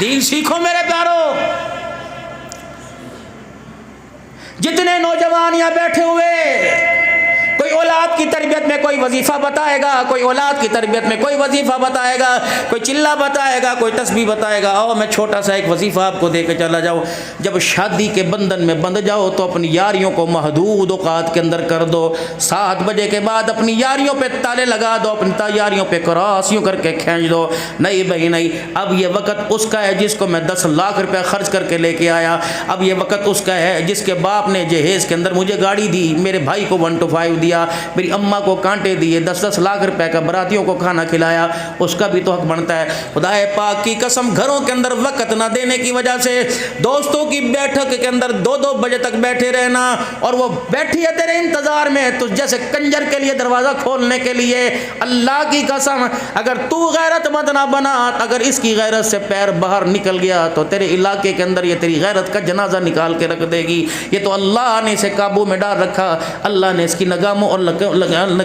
[SPEAKER 1] دین سیکھو میرے پیارو، جتنے نوجوان یہاں بیٹھے ہوئے کوئی اولاد کی تربیت میں کوئی وظیفہ بتائے گا، کوئی اولاد کی تربیت میں کوئی وظیفہ بتائے گا، کوئی چلہ بتائے گا، کوئی تسبیح بتائے گا، اور میں چھوٹا سا ایک وظیفہ آپ کو دے کے چلا جاؤں، جب شادی کے بندھن میں بندھ جاؤ تو اپنی یاریوں کو محدود اوقات کے اندر کر دو، 7 بجے کے بعد اپنی یاریوں پہ تالے لگا دو، اپنی یاریوں پہ کراس یوں کر کے کھینچ دو، نہیں بھائی نہیں، اب یہ وقت اس کا ہے جس کو میں 10 لاکھ روپے خرچ کر کے لے کے آیا، اب یہ وقت اس کا ہے جس کے باپ نے جہیز کے اندر مجھے گاڑی دی، میرے بھائی کو 1 to 5 دیا، میری اماں کو کانٹے دیے، 10 لاکھ روپے کا براتیوں کو کھانا کھلایا، اس کا بھی تو حق بنتا ہے۔ خدا پاک کی قسم گھروں کے اندر وقت نہ دینے کی وجہ سے دوستوں کی بیٹھک کے اندر 2 بجے تک بیٹھے رہنا، اور وہ بیٹھی ہے تیرے انتظار میں تو جیسے کنجر کے لیے دروازہ کھولنے کے لیے، اللہ کی قسم اگر تو غیرت مند نہ بنا، اگر اس کی غیرت سے پیر باہر نکل گیا تو تیرے علاقے کے اندر یہ تیری غیرت کا جنازہ نکال کے رکھ دے گی۔ یہ تو اللہ نے اسے قابو میں ڈال رکھا، اللہ نے اس کی نگاموں اور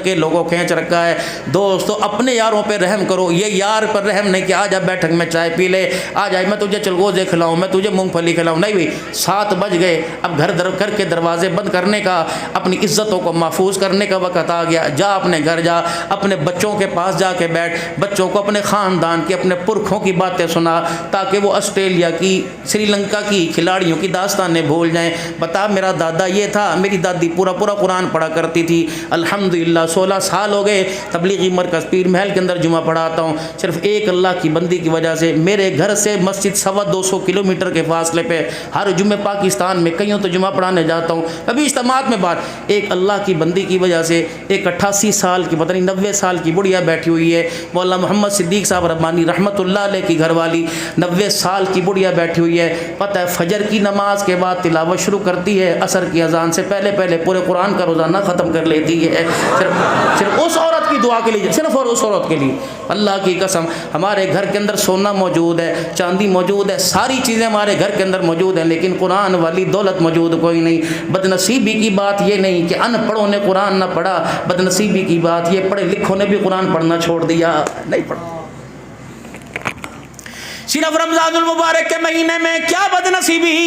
[SPEAKER 1] کے لوگوں کھینچ رکھا ہے۔ دوستو اپنے یاروں پہ رحم کرو، یہ یار پر رحم نہیں کہ آجا بیٹھک میں چائے پی لے، آجا میں تجھے چلگوزے کھلاؤں، میں تجھے مونگ پھلی کھلاؤں، نہیں بھی 7 بج گئے، اب گھر کے دروازے بند کرنے کا، اپنی عزتوں کو محفوظ کرنے کا وقت آ گیا۔ جا اپنے گھر جا، اپنے بچوں کے پاس جا کے بیٹھ، بچوں کو اپنے خاندان کی اپنے پرکھوں کی باتیں سنا تاکہ وہ آسٹریلیا کی سری لنکا کی کھلاڑیوں کی داستانیں بھول جائیں۔ بتا میرا دادا یہ تھا، میری دادی پورا قرآن پڑھا کرتی تھی، الحمدللہ 16 سال ہو گئے تبلیغی مرکز پیر محل کے اندر جمعہ پڑھاتا ہوں، صرف ایک اللہ کی بندی کی وجہ سے۔ میرے گھر سے مسجد 250 کلومیٹر کے فاصلے پہ، ہر جمعے پاکستان میں کئیوں تو جمعہ پڑھانے جاتا ہوں، کبھی اجتماعات میں بات، ایک اللہ کی بندی کی وجہ سے ایک 88 سال کی پتہ نہیں 90 سال کی بڑھیا بیٹھی ہوئی ہے، مولانا محمد صدیق صاحب ربانی رحمۃ اللہ علیہ کی گھر والی 90 سال کی بڑھیا بیٹھی ہوئی ہے، پتہ ہے فجر کی نماز کے بعد تلاوت شروع کرتی ہے، عصر کی اذان سے پہلے پورے قرآن کا روزانہ ختم کر لیتی ہے، صرف اس عورت کی دعا کے لیے، صرف اور اس عورت کے لیے۔ اللہ کی قسم ہمارے گھر کے اندر سونا موجود ہے، چاندی موجود ہے، ساری چیزیں ہمارے گھر کے اندر موجود ہیں، لیکن قرآن والی دولت موجود کوئی نہیں۔ بدنصیبی کی بات یہ نہیں کہ ان پڑھوں نے قرآن نہ پڑھا، بدنصیبی کی بات یہ پڑھے لکھوں نے بھی قرآن پڑھنا چھوڑ دیا، نہیں پڑھا۔ صرف رمضان المبارک کے مہینے میں کیا بدنصیبی،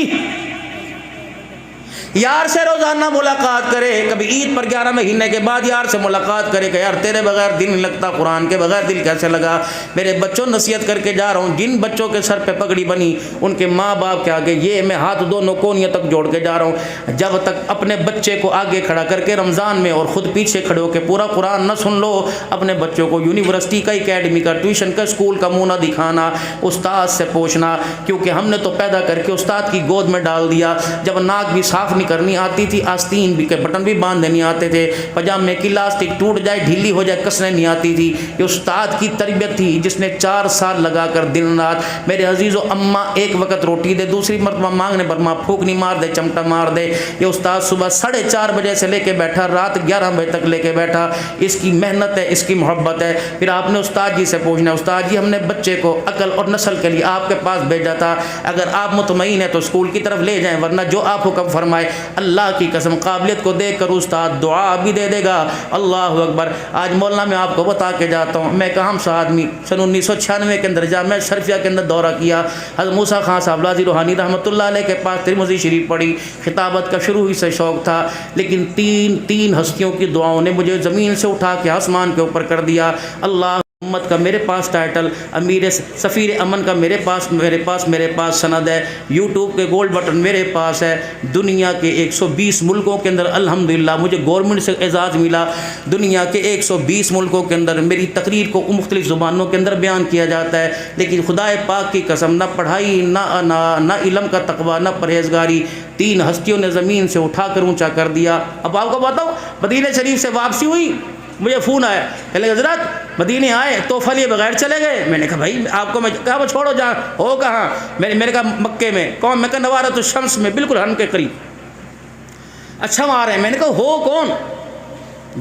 [SPEAKER 1] یار سے روزانہ ملاقات کرے، کبھی عید پر 11 مہینے کے بعد یار سے ملاقات کرے کہ یار تیرے بغیر دل نہیں لگتا، قرآن کے بغیر دل کیسے لگا۔ میرے بچوں نصیحت کر کے جا رہا ہوں، جن بچوں کے سر پہ پگڑی بنی ان کے ماں باپ کے آگے یہ میں ہاتھ دونوں کونیوں تک جوڑ کے جا رہا ہوں، جب تک اپنے بچے کو آگے کھڑا کر کے رمضان میں اور خود پیچھے کھڑے ہو کے پورا قرآن نہ سن لو، اپنے بچوں کو یونیورسٹی کا، اکیڈمی کا، ٹیوشن کا، اسکول کا منہ نہ دکھانا، استاد سے پوچھنا، کیونکہ ہم نے تو پیدا کر کے استاد کی گود میں ڈال دیا، جب ناک بھی صاف نہیں کرنی آتی تھی، آستین بھی کے بٹن بھی باندھنے نہیں آتے تھے، پجامے کی لاسٹک ٹوٹ جائے ڈھیلی ہو جائے کسنے نہیں آتی تھی، یہ استاد کی تربیت تھی جس نے 4 سال لگا کر دن رات۔ میرے عزیزو اماں ایک وقت روٹی دے، دوسری مرتبہ مانگنے پر ماں پھوک نہیں مار دے، چمٹا مار دے، یہ استاد صبح 4:30 بجے سے لے کے بیٹھا، رات 11 بجے تک لے کے بیٹھا، اس کی محنت ہے، اس کی محبت ہے۔ پھر آپ نے استاد جی سے پوچھنا، استاد جی ہم نے بچے کو عقل اور نسل کے لیے آپ کے پاس بھیجا تھا، اگر آپ مطمئن ہیں تو اسکول کی طرف لے جائیں، ورنہ جو آپ حکم فرمائے۔ اللہ کی قسم قابلیت کو دیکھ کر استاد دعا بھی دے دے گا۔ اللہ اکبر۔ آج مولانا میں آپ کو بتا کے جاتا ہوں، میں کام سا آدمی سن 1996 کے اندر جامعہ شرفیہ کے اندر دورہ کیا، حضرت موسیٰ خان صاحب لازی روحانی رحمۃ اللہ علیہ کے پاس ترمذی شریف پڑھی، خطابت کا شروع ہی سے شوق تھا، لیکن تین ہستیوں کی دعاؤں نے مجھے زمین سے اٹھا کے آسمان کے اوپر کر دیا۔ اللہ امت کا میرے پاس ٹائٹل، امیر سفیر امن کا میرے پاس سند ہے، یوٹیوب کے گولڈ بٹن میرے پاس ہے، دنیا کے 120 ملکوں کے اندر الحمدللہ مجھے گورنمنٹ سے اعزاز ملا، دنیا کے 120 ملکوں کے اندر میری تقریر کو مختلف زبانوں کے اندر بیان کیا جاتا ہے، لیکن خدائے پاک کی قسم نہ پڑھائی نہ علم کا تقویٰ نہ پرہیزگاری، تین ہستیوں نے زمین سے اٹھا کر اونچا کر دیا۔ اب آپ کو بتاؤں، مدینہ شریف سے واپسی ہوئی، مجھے فون آیا، کہنے لگے حضرت مدینے آئے تحفہ لیے بغیر چلے گئے۔ میں نے کہا بھائی آپ کو میں کہا وہ چھوڑو جہاں ہو کہاں، میں نے کہا مکے میں۔ کون؟ میں کہا نوارۃ الشمس میں، بالکل ہم کے قریب۔ اچھا وہاں آ رہے ہیں۔ میں نے کہا ہو کون؟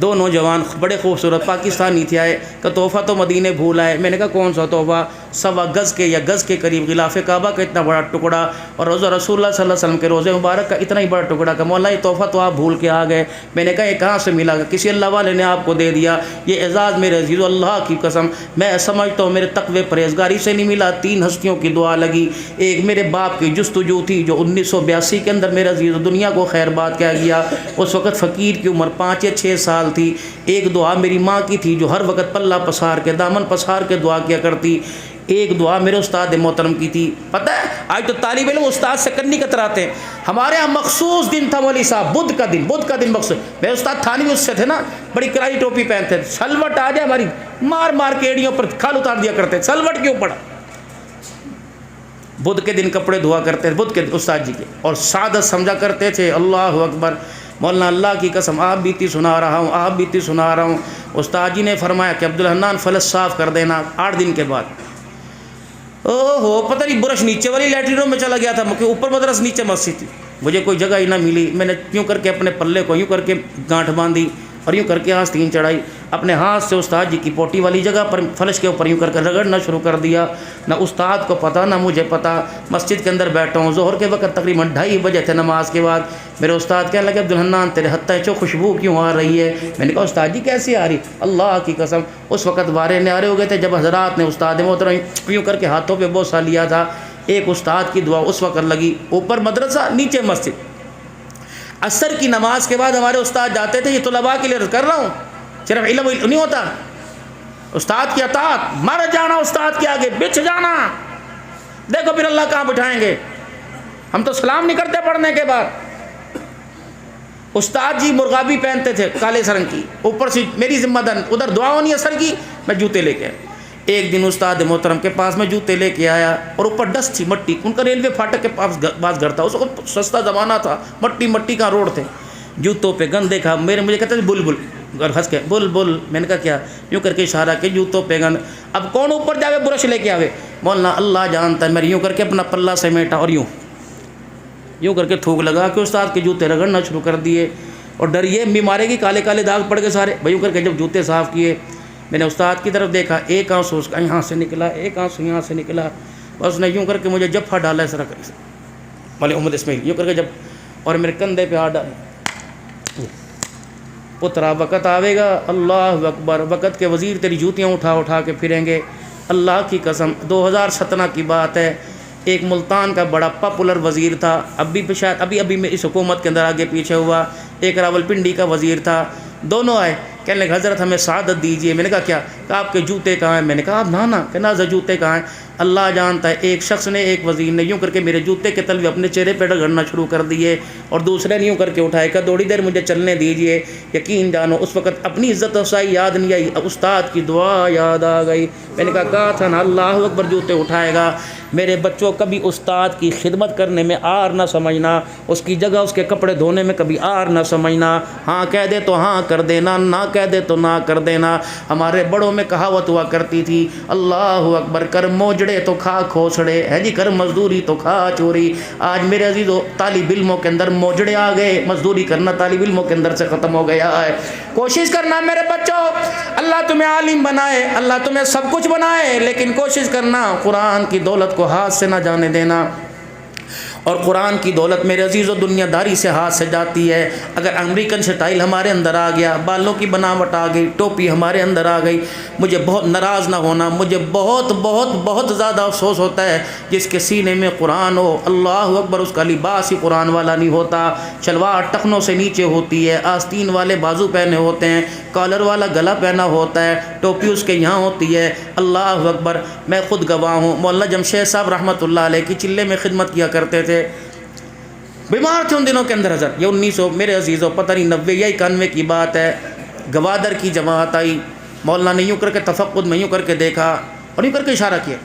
[SPEAKER 1] دو نوجوان بڑے خوبصورت پاکستانی تھے، آئے کہ تحفہ تو مدینے بھول آئے۔ میں نے کہا کون سا تحفہ؟ 1.25 گز کے یا گز کے قریب غلاف کعبہ کا اتنا بڑا ٹکڑا، اور روزہ رسول اللہ صلی اللہ علیہ وسلم کے روزے مبارک کا اتنا ہی بڑا ٹکڑا، کہ مولا یہ تحفہ تو آپ بھول کے آ گئے۔ میں نے کہا یہ کہاں سے ملا؟ کسی اللہ والے نے آپ کو دے دیا۔ یہ اعزاز میرے عزیز اللہ کی قسم میں سمجھتا ہوں میرے تقوی پرہیزگاری سے نہیں ملا، تین ہستیوں کی دعا لگی۔ ایک میرے باپ کی جستجو تھی جو 1982 کے اندر میرے عزیز دنیا کو خیر بات کہہ گیا، اس وقت فقیر کی عمر 5 یا 6 سال تھی۔ ایک دعا میری ماں کی تھی جو ہر وقت پلہ پسار کے دامن پسار کے دعا کیا کرتی۔ ایک دعا میرے استاد محترم کی تھی۔ پتہ ہے آج تو طالب علم استاد سے کنی کتراتے ہیں، ہمارے ہاں مخصوص دن تھا مولوی صاحب، بدھ کا دن مخصوص۔ میرے استاد تھانوی اس سے تھے نا، بڑی کرائی ٹوپی پہنتے تھے، سلوٹ آ جائے ہماری مار کے ایڑیوں پر کھال اتار دیا کرتے، سلوٹ کیوں پڑا؟ بدھ کے دن کپڑے دھوا کرتے تھے، بدھ کے استاد جی کے، اور سعادت سمجھا کرتے تھے۔ اللہ اکبر۔ مولانا اللہ کی قسم آپ بیتی سنا رہا ہوں، استاد جی نے فرمایا کہ عبدالحنان فلس صاف کر دینا 8 دن کے بعد۔ پتہ نہیں برش نیچے والی لیٹرینوں میں چلا گیا تھا، اوپر مدرس نیچے مسجد تھی، مجھے کوئی جگہ ہی نہ ملی۔ میں نے یوں کر کے اپنے پلے کو یوں کر کے گانٹھ باندھی اور یوں کر کے آستین چڑھائی، اپنے ہاتھ سے استاد جی کی پوٹی والی جگہ پر فلش کے اوپر یوں کر کے رگڑنا شروع کر دیا۔ نہ استاد کو پتہ نہ مجھے پتہ، مسجد کے اندر بیٹھا ہوں، ظہر کے وقت تقریباً 2:30 بجے تھے نماز کے بعد۔ میرے استاد کہنے لگے عبدالحنان تیرے ہتھے چو خوشبو کیوں آ رہی ہے؟ میں نے کہا استاد جی کیسی آ رہی؟ اللہ کی قسم اس وقت وارے نیارے ہو گئے تھے جب حضرات نے استاد محترم یوں کر کے ہاتھوں پہ بوسہ لیا تھا۔ ایک استاد کی دعا اس وقت لگی، اوپر مدرسہ نیچے مسجد۔ عصر کی نماز کے بعد ہمارے استاد جاتے تھے، یہ طلباء کے لیے عرض کر رہا ہوں، صرف علم نہیں ہوتا، استاد کی اطاعت، مر جانا استاد کے آگے، بچھ جانا، دیکھو پھر اللہ کہاں بٹھائیں گے۔ ہم تو سلام نہیں کرتے پڑھنے کے بعد۔ استاد جی مرغابی پہنتے تھے کالے سرنگ کی، اوپر سے میری ذمہ دار، ادھر دعا ہونی اثر کی، میں جوتے لے کے آیا۔ ایک دن استاد محترم کے پاس میں جوتے لے کے آیا اور اوپر ڈسٹ تھی، مٹی، ان کا ریلوے پھاٹک کے پاس گھر تھا، اس وقت سستا زمانہ تھا، مٹی کا روڈ تھے، جوتوں پہ گند دیکھا، مجھے کہتے تھے بل اور ہنس کے بل، میں نے کہا کیا؟ یوں کر کے اشارہ کہ جوتوں پہ گند۔ اب کون اوپر جاوے برش لے کے آوے؟ مولانا اللہ جانتا ہے، میں یوں کر کے اپنا پلہ سمیٹا اور یوں کر کے تھوک لگا کہ استاد کے جوتے رگڑنا شروع کر دیے، اور ڈر یہ امی مارے گی، کالے کالے داغ پڑ گئے سارے۔ بھائی یوں کر کے جب جوتے صاف کیے، میں نے استاد کی طرف دیکھا، ایک آنسو اس کا یہاں سے نکلا، ایک آنسو یہاں سے نکلا، اس نے یوں کر کے مجھے جفا ڈالا اس طرح والے محمد اسماعیل یوں کر کے جب، اور میرے کندھے پہ ہاتھ ڈالا، پترا وقت آوے گا، اللہ اکبر، وقت کے وزیر تیری جوتیاں اٹھا کے پھریں گے۔ اللہ کی قسم 2017 کی بات ہے، ایک ملتان کا بڑا پاپولر وزیر تھا، ابھی میں اس حکومت کے اندر آگے پیچھے ہوا، ایک راولپنڈی کا وزیر تھا، دونوں آئے، کہنے لگے حضرت ہمیں سعادت دیجیے۔ میں نے کہا کیا؟ کہ آپ کے جوتے کہاں ہیں؟ میں نے کہا آپ نانا کہ نازا جوتے کہاں ہیں؟ اللہ جانتا ہے، ایک شخص نے، ایک وزیر نے یوں کر کے میرے جوتے کے تلوے اپنے چہرے پہ رگڑنا شروع کر دیے، اور دوسرے نے یوں کر کے اٹھائے کہ تھوڑی دیر مجھے چلنے دیجیے۔ یقین جانو اس وقت اپنی عزت افزائی یاد نہیں آئی، استاد کی دعا یاد آ گئی۔ میں نے کہا تھا نا اللہ اکبر جوتے اٹھائے گا۔ میرے بچوں کبھی استاد کی خدمت کرنے میں آر نہ سمجھنا، اس کی جگہ اس کے کپڑے دھونے میں کبھی آر نہ سمجھنا، ہاں کہہ دے تو ہاں کر دینا، نہ کہہ دے تو نہ کر دینا۔ ہمارے بڑوں میں کہاوت ہوا کرتی تھی، اللہ اکبر، کر موجڑے تو کھا کھوسڑے، ہے جی، کر مزدوری تو کھا چوری۔ آج میرے عزیزو طالب علموں کے اندر موجڑے آ گئے، مزدوری کرنا طالب علموں کے اندر سے ختم ہو گیا ہے۔ کوشش کرنا میرے بچوں، اللہ تمہیں عالم بنائے، اللہ تمہیں سب کچھ بنائے، لیکن کوشش کرنا قرآن کی دولت کو ہاتھ سے نہ جانے دینا۔
[SPEAKER 2] اور قرآن کی دولت میرے عزیز و دنیا داری سے ہاتھ سے جاتی ہے۔ اگر امریکن سٹائل ہمارے اندر آ گیا، بالوں کی بناوٹ آ گئی، ٹوپی ہمارے اندر آ گئی، مجھے بہت ناراض نہ ہونا، مجھے بہت بہت بہت زیادہ افسوس ہوتا ہے جس کے سینے میں قرآن ہو، اللہ اکبر، اس کا لباس ہی قرآن والا نہیں ہوتا، شلوار ٹخنوں سے نیچے ہوتی ہے، آستین والے بازو پہنے ہوتے ہیں، کالر والا گلا پہنا ہوتا ہے، ٹوپی اس کے یہاں ہوتی ہے، اللہ اکبر۔ میں خود گواہ ہوں، مولانا جمشید صاحب رحمۃ اللہ علیہ کی چلے میں خدمت کیا کرتے تھے، بیمار تھے ان دنوں کے اندر حضرت، یہ 1900 میرے عزیزوں پتہ نہیں 90 یا 91 کی بات ہے، گوادر کی جماعت آئی، مولانا نے یوں کر کے تفقد میں یوں کر کے دیکھا اور یوں کر کے اشارہ کیا،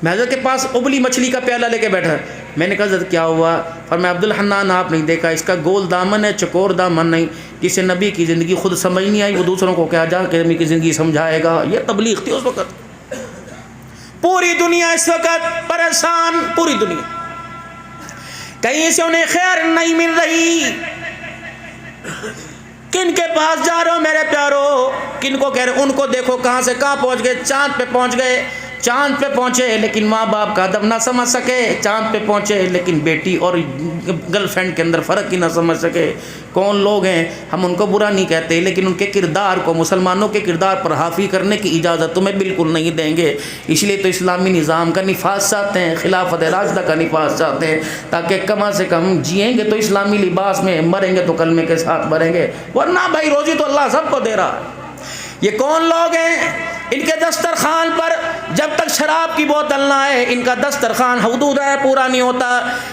[SPEAKER 2] میں حضرت کے پاس ابلی مچھلی کا پیالہ لے کے بیٹھا، میں نے کہا حضرت کیا ہوا؟ فرمایا عبدالحنان آپ نہیں دیکھا، اس کا گول دامن ہے، چکور دامن نہیں، جسے نبی کی زندگی خود سمجھ نہیں آئی وہ دوسروں کو کیا جا کے نبی کی زندگی سمجھائے گا۔ یہ تبلیغ تھی اس وقت، پوری دنیا اس وقت پریشان، پوری دنیا، کہیں سے انہیں خیر نہیں مل رہی، کن کے پاس جا رہے ہو میرے پیارو، کن کو کہہ رہے، ان کو دیکھو کہاں سے کہاں پہنچ گئے، چاند پہ پہنچ گئے، چاند پہ پہنچے لیکن ماں باپ کا ادب نہ سمجھ سکے، چاند پہ پہنچے لیکن بیٹی اور گرل فرینڈ کے اندر فرق ہی نہ سمجھ سکے۔ کون لوگ ہیں، ہم ان کو برا نہیں کہتے لیکن ان کے کردار کو، مسلمانوں کے کردار پر حاوی کرنے کی اجازت تمہیں بالکل نہیں دیں گے، اس لیے تو اسلامی نظام کا نفاذ چاہتے ہیں، خلافت راشدہ کا نفاذ چاہتے ہیں، تاکہ کم از کم جئیں گے تو اسلامی لباس میں، مریں گے تو کلمے کے ساتھ مریں گے، ورنہ بھائی روزی تو اللہ سب کو دے رہا ہے۔ یہ کون لوگ ہیں، ان کے دسترخوان پر جب تک شراب کی بوتل نہ آئے ان کا دسترخوان حدود ہے پورا نہیں ہوتا۔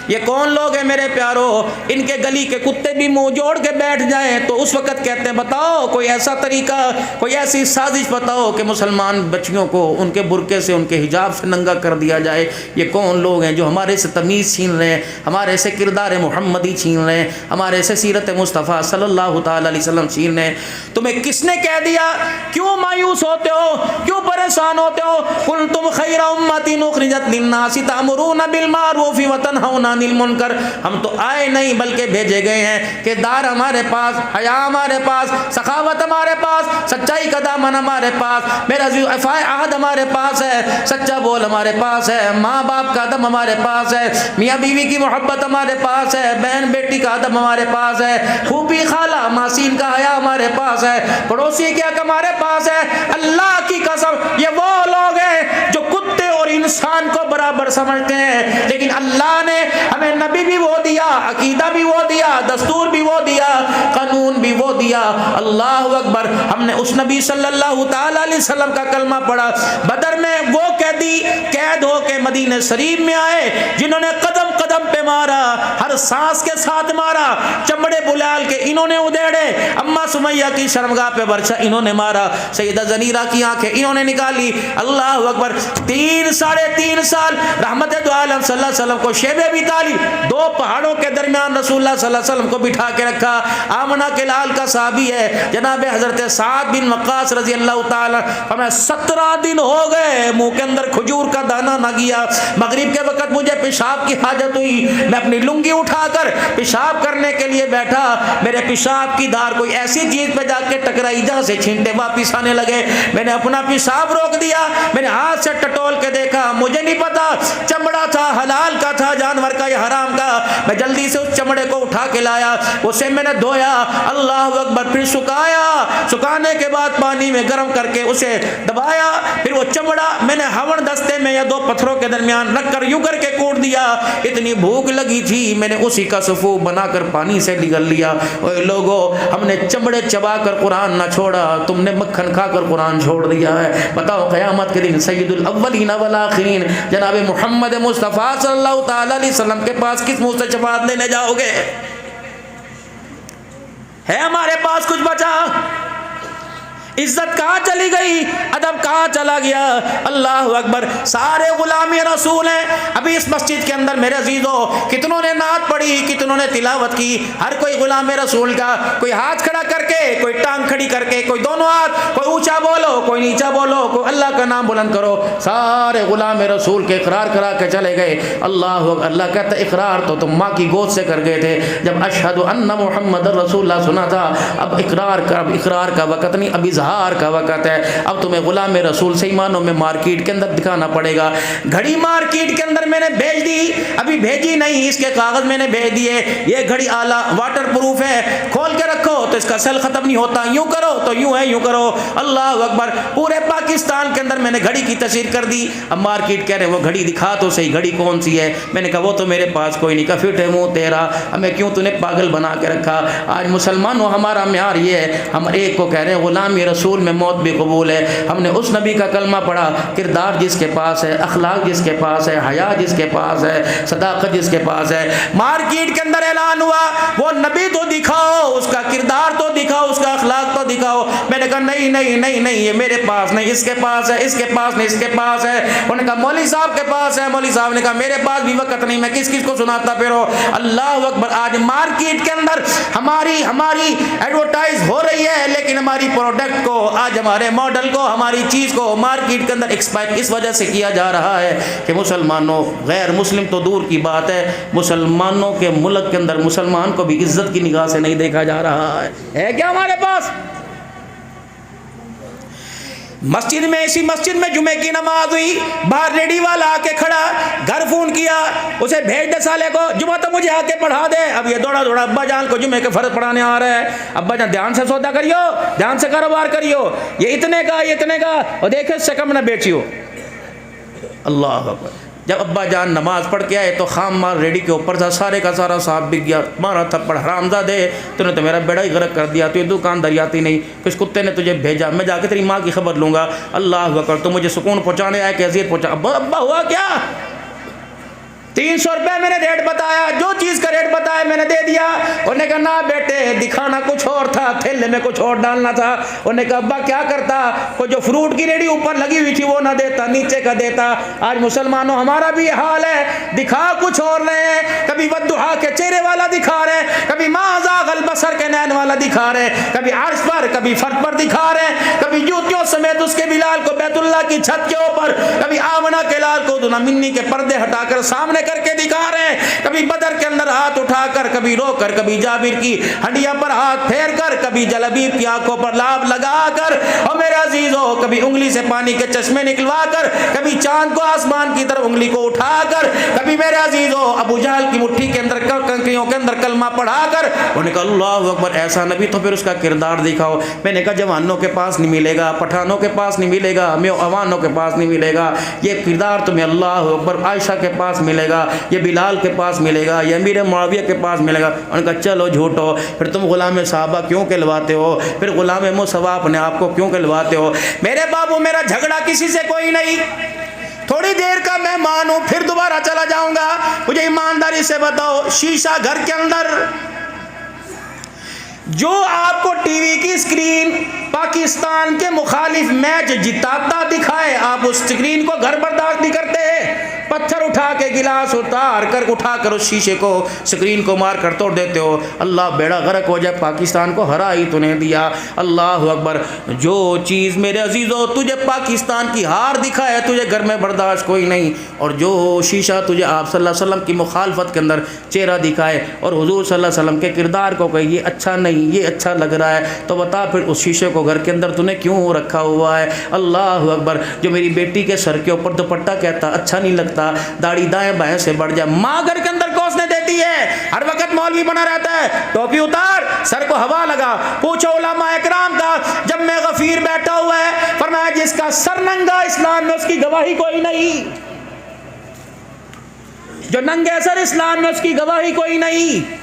[SPEAKER 2] یہ کون لوگ ہیں میرے پیارو، ان کے گلی کے کتے بھی منہ جوڑ کے بیٹھ جائیں تو اس وقت کہتے ہیں بتاؤ کوئی ایسا طریقہ، کوئی ایسی سازش بتاؤ کہ مسلمان بچیوں کو ان کے برقعے سے، ان کے حجاب سے ننگا کر دیا جائے۔ یہ کون لوگ ہیں جو ہمارے سے تمیز چھین رہے ہیں، ہمارے سے کردار محمدی چھین رہے ہیں، ہمارے سے سیرت مصطفیٰ صلی اللہ تعالی علیہ وسلم چھین رہے ہیں۔ تمہیں کس نے کہہ دیا؟ کیوں مایوس ہوتے ہو، کیوں پریشان ہوتے ہو؟ کنتم خیر امۃ اخرجت للناس تأمرون بالمعروف وتنہون عن المنکر۔ ہم تو آئے نہیں بلکہ بھیجے گئے ہیں، کردار ہمارے پاس، حیا ہمارے پاس، سخاوت ہمارے پاس، سچائی کا دامن ہمارے پاس، میرا وفاء عہد ہمارے پاس ہے، سچا بول ہمارے پاس ہے، ماں باپ کا ادب ہمارے پاس ہے، میاں بیوی کی محبت ہمارے پاس ہے، بہن بیٹی کا ادب ہمارے پاس ہے، پھوپھی خالہ ماسین کا حیا ہمارے پاس ہے، پڑوسی کے حق ہمارے پاس ہے۔ اللہ کی قسم یہ وہ لوگ ہیں جو کتے اور انسان کو برابر سمجھتے ہیں، لیکن اللہ نے ہمیں نبی بھی وہ دیا، عقیدہ بھی وہ دیا، دستور بھی وہ دیا، قانون بھی وہ دیا۔ اللہ اکبر، ہم نے اس نبی صلی اللہ تعالی علیہ وسلم کا کلمہ پڑھا۔ بدر میں وہ قیدی قید ہو کے مدینہ شریف میں آئے جنہوں نے قدم قدم پہ مارا، ہر سانس کے ساتھ مارا، چمڑے بلال کے انہوں نے ادھیڑے، اما سمیہ کی شرمگاہ پہ برچہ انہوں نے مارا، سیدہ زنیرہ کی آنکھیں انہوں نے نکالی۔ اللہ اکبر، 3.5 سال رحمت دو عالم صلی اللہ علیہ وسلم کو شیب ابی طالب 2 پہاڑوں کے درمیان رسول اللہ صلی اللہ علیہ وسلم کو بٹھا کے رکھا۔ آمنہ کے لال کا صحابی ہے جناب حضرت سعد بن وقاص رضی اللہ تعالی، ہمیں 17 دن ہو گئے منہ کے اندر کھجور کا دانہ نہ گیا۔ مغرب کے وقت مجھے پیشاب کی حاجت ہوئی، میں اپنی لنگی اٹھا کر پیشاب کرنے کے لیے بیٹھا، میرے پیشاب کی دھار کوئی ایسی چیز پہ جا کے ٹکرائی جہاں سے چھینٹے واپس آنے لگے۔ میں نے اپنا پیشاب روک دیا، میں نے ہاتھ سے ٹٹول کے دیکھا، مجھے نہیں پتا چمڑا تھا، حلال کا تھا جانور کا یا حرام کا۔ میں جلدی سے اس چمڑے کو اٹھا کے لایا، اسے میں نے دھویا، اللہ اکبر، پھر سکھایا، سکھانے کے بعد پانی میں گرم کر کے اسے دبایا، پھر وہ چمڑا میں نے ہون دستے میں یا 2 پتھروں کے درمیان رکھ کر یوں کر کے کوٹ دیا۔ اتنی بھوک لگی تھی میں نے اسی کا صفو بنا کر پانی سے نگل لیا۔ اوے لوگو، ہم نے چمڑے چبا کر قرآن نہ چھوڑا، تم نے مکھن کھا کر قرآن چھوڑ دیا ہے۔ بتاؤ قیامت کے دن سید الاولین والآخرین جناب محمد مصطفیٰ صلی اللہ تعالی علیہ وسلم کے پاس کس منہ سے شفاعت لینے جاؤ گے؟ ہے ہمارے پاس کچھ بچا؟ عزت کہاں چلی گئی، ادب کہاں چلا گیا؟ اللہ اکبر، سارے غلامی رسول ہیں۔ ابھی اس مسجد کے اندر میرے عزیزوں کتنوں نے نعت پڑھی، کتنوں نے تلاوت کی، ہر کوئی غلام رسول کا، کوئی ہاتھ کھڑا کر کے، کوئی ٹانگ کھڑی کر کے، کوئی دونوں ہاتھ، کوئی اونچا بولو، کوئی نیچا بولو، کوئی اللہ کا نام بلند کرو، سارے غلام رسول کے اقرار کرا کے چلے گئے۔ اللہ اکبر، اللہ کہتا ہے اقرار تو تم ماں کی گود سے کر گئے تھے، جب اشہد ان محمد رسول اللہ سنا تھا، اب اقرار کا وقت نہیں، اب اظہار کا وقت ہے، اب تمہیں غلام رسول سے ایمانوں میں مارکیٹ کے اندر دکھانا پڑے گا۔ گھڑی مارکیٹ کے اندر میں نے بھیج دی، ابھی بھیجی نہیں، اس کے کاغذ میں نے بھیج دیے، یہ گھڑی اعلیٰ واٹر پروف ہے، کھول کے رکھو تو اس کا سیل ختم نہیں ہوتا، یوں کرو تو یوں ہے، یوں کرو۔ اللہ اکبر، پورے پاکستان کے اندر میں نے گھڑی کی تصویر کر دی۔ اب مارکیٹ کہہ رہے وہ گھڑی دکھا تو صحیح، گھڑی کون سی ہے؟ میں نے کہا وہ تو میرے پاس کوئی نہیں، کہا فٹ ہے منہ تیرا، ہمیں کیوں تو نے پاگل بنا کے رکھا۔ آج مسلمانوں ہمارا معیار یہ ہے، ہم ایک کو کہہ رہے ہیں غلام رسول میں موت بھی قبول ہے، ہم نے اس نبی کا کلمہ پڑھا، کردار جس کے پاس ہے، اخلاق جس کے پاس ہے، حیا جس کے پاس ہے، صداقت جس کے پاس ہے۔ مارکیٹ کے اندر اعلان ہوا وہ نبی تو دکھاؤ، اس کا کردار تو دکھاؤ، اس کا اخلاق تو دکھاؤ۔ میں نے کہا نہیں نہیں نہیں نہیں، یہ میرے پاس نہیں، اس کے پاس ہے، اس کے پاس نہیں، اس کے پاس ہے۔ انہوں نے کہا مولوی صاحب کے پاس ہے، مولوی صاحب نے کہا میرے پاس بھی وقت نہیں، میں کس کس کو سناتا پھروں۔ اللہ اکبر، آج مارکیٹ کے اندر ہماری ایڈورٹائز ہو رہی ہے، لیکن ہماری پروڈکٹ کو، آج ہمارے ماڈل کو، ہماری چیز کو مارکیٹ کے اندر ایکسپائر اس وجہ سے کیا جا رہا ہے کہ مسلمانوں، غیر مسلم تو دور کی بات ہے، مسلمانوں کے ملک کے اندر مسلمان کو بھی عزت کی نگاہ سے نہیں دیکھا جا رہا ہے کیا ہمارے پاس؟ مسجد میں، اسی مسجد میں جمعے کی نماز ہوئی، باہر ریڈی والا آ کے کھڑا، گھر فون کیا، اسے بھیج دے سالے کو، جمعہ تو مجھے آ کے پڑھا دے۔ اب یہ دوڑا دوڑا ابا جان کو جمعے کے فرض پڑھانے آ رہا ہے۔ ابا جان دھیان سے سودا کریو، دھیان سے کاروبار کریو، یہ اتنے کا، یہ اتنے کا، اور دیکھے اس سے کم نہ بیچیو۔ اللہ اکبر، جب ابا جان نماز پڑھ کے آئے تو خام مال ریڈی کے اوپر تھا، سارے کا سارا صاحب بک گیا، مارا تھپڑ، حرامزادے تو نے تو میرا بیڑا ہی غرق کر دیا، تو یہ دکانداری آتی نہیں، کس کتے نے تجھے بھیجا، میں جا کے تیری ماں کی خبر لوں گا۔ اللہ اکبر، تو مجھے سکون پہنچانے آیا کہ اذیت پہنچا۔ ابا ہوا کیا؟ 300 روپے میں نے ریٹ بتایا، جو چیز کا ریٹ بتایا میں نے دے دیا۔ انہوں نے کہا نہ بیٹے، دکھانا کچھ اور تھا، تھیلے میں کچھ اور ڈالنا تھا۔ انہوں نے کہا ابا کیا کرتا، وہ جو فروٹ کی ریڈی اوپر لگی ہوئی تھی وہ نہ دیتا، نیچے کا دیتا۔ آج مسلمانوں ہمارا بھی یہ حال ہے، دکھا کچھ اور رہے ہیں، کبھی ودھا کے چہرے والا دکھا رہے ہیں، کبھی ما زاغ البصر کے نین والا دکھا رہے ہیں، کبھی عرش پر، کبھی فرش پر دکھا رہے ہیں، کبھی جوتیوں سمیت اس کے بلال کو بیت اللہ کی چھت کے اوپر، کبھی آمنہ کے لال کو دنا منی کے پردے ہٹا کر سامنے کر کے دکھا رہے ہیں، کبھی بدر کے اندر ہاتھ اٹھا کر، کبھی رو کر، کبھی جابر کی ہنڈیا پر ہاتھ پھیر کر، کبھی جلبیب کی آنکھوں پر لاب لگا کر، اور میرے عزیزو کبھی انگلی سے پانی کے چشمے نکلوا کر، کبھی چاند کو آسمان کی طرف انگلی کو اٹھا کر، کبھی میرے عزیزو ابو جہل کی مٹھی کے اندر کنکریوں کے اندر کلمہ پڑھا کر۔ انہوں نے کہا اللہ اکبر، ایسا نبی تو پھر اس کا کردار دکھاؤ۔ میں نے کہا جوانوں کے پاس نہیں ملے گا، پٹھانوں کے پاس نہیں ملے گا، عوانوں کے پاس نہیں ملے گا، یہ کردار تمہیں اللہ اکبر عائشہ کے پاس ملے گا، یہ بلال کے پاس ملے گا، یہ امیر معاویہ کے پاس ملے گا۔ انہوں نے کہا چلو جھوٹو، پھر تم غلام صحابہ کیوں کہلواتے ہو، پھر غلام مصطفیٰ اپنے آپ کو کیوں کہلواتے ہو؟ میرے بابو، میرا جھگڑا کسی سے کوئی نہیں، تھوڑی دیر کا مہمان ہوں، پھر دوبارہ چلا جاؤں گا۔ مجھے ایمانداری سے بتاؤ، شیشہ گھر کے اندر جو آپ کو ٹی وی کی اسکرین پاکستان کے مخالف میچ جتاتا دکھائے، آپ اس اسکرین کو گھر برداشت نہیں کرتے، پتھر اٹھا کے گلاس اٹھا کر اس شیشے کو، اسکرین کو مار کر توڑ دیتے ہو۔ اللہ بیڑا غرق ہو جائے، پاکستان کو ہرا ہی تو نے دیا۔ اللہ اکبر، جو چیز میرے عزیزو تجھے پاکستان کی ہار دکھائے، تجھے گھر میں برداشت کوئی نہیں، اور جو شیشہ تجھے آپ صلی اللہ علیہ وسلم کی مخالفت کے اندر چہرہ دکھائے اور حضور صلی اللہ علیہ وسلم کے کردار کو کہے یہ اچھا نہیں، یہ اچھا لگ رہا ہے، تو بتا پھر اس شیشے کو گھر کے اندر تو نے کیوں رکھا ہوا ہے؟ اللہ اکبر، جو میری بیٹی کے سر کے اوپر دوپٹہ کہتا اچھا نہیں لگتا، داڑھی دائیں بائیں سے بڑھ جائے، ماں گھر کے اندر کوسنے دیتی ہے، ہر وقت مولوی بنا رہتا ہے، ٹوپی اتار، سر کو ہوا لگا۔ پوچھو علماء اکرام کا، جب میں غفیر بیٹھا ہوا ہے، فرمایا جس کا سر ننگا اسلام میں اس کی گواہی کوئی نہیں، جو ننگے سر اسلام میں اس کی گواہی کوئی نہیں۔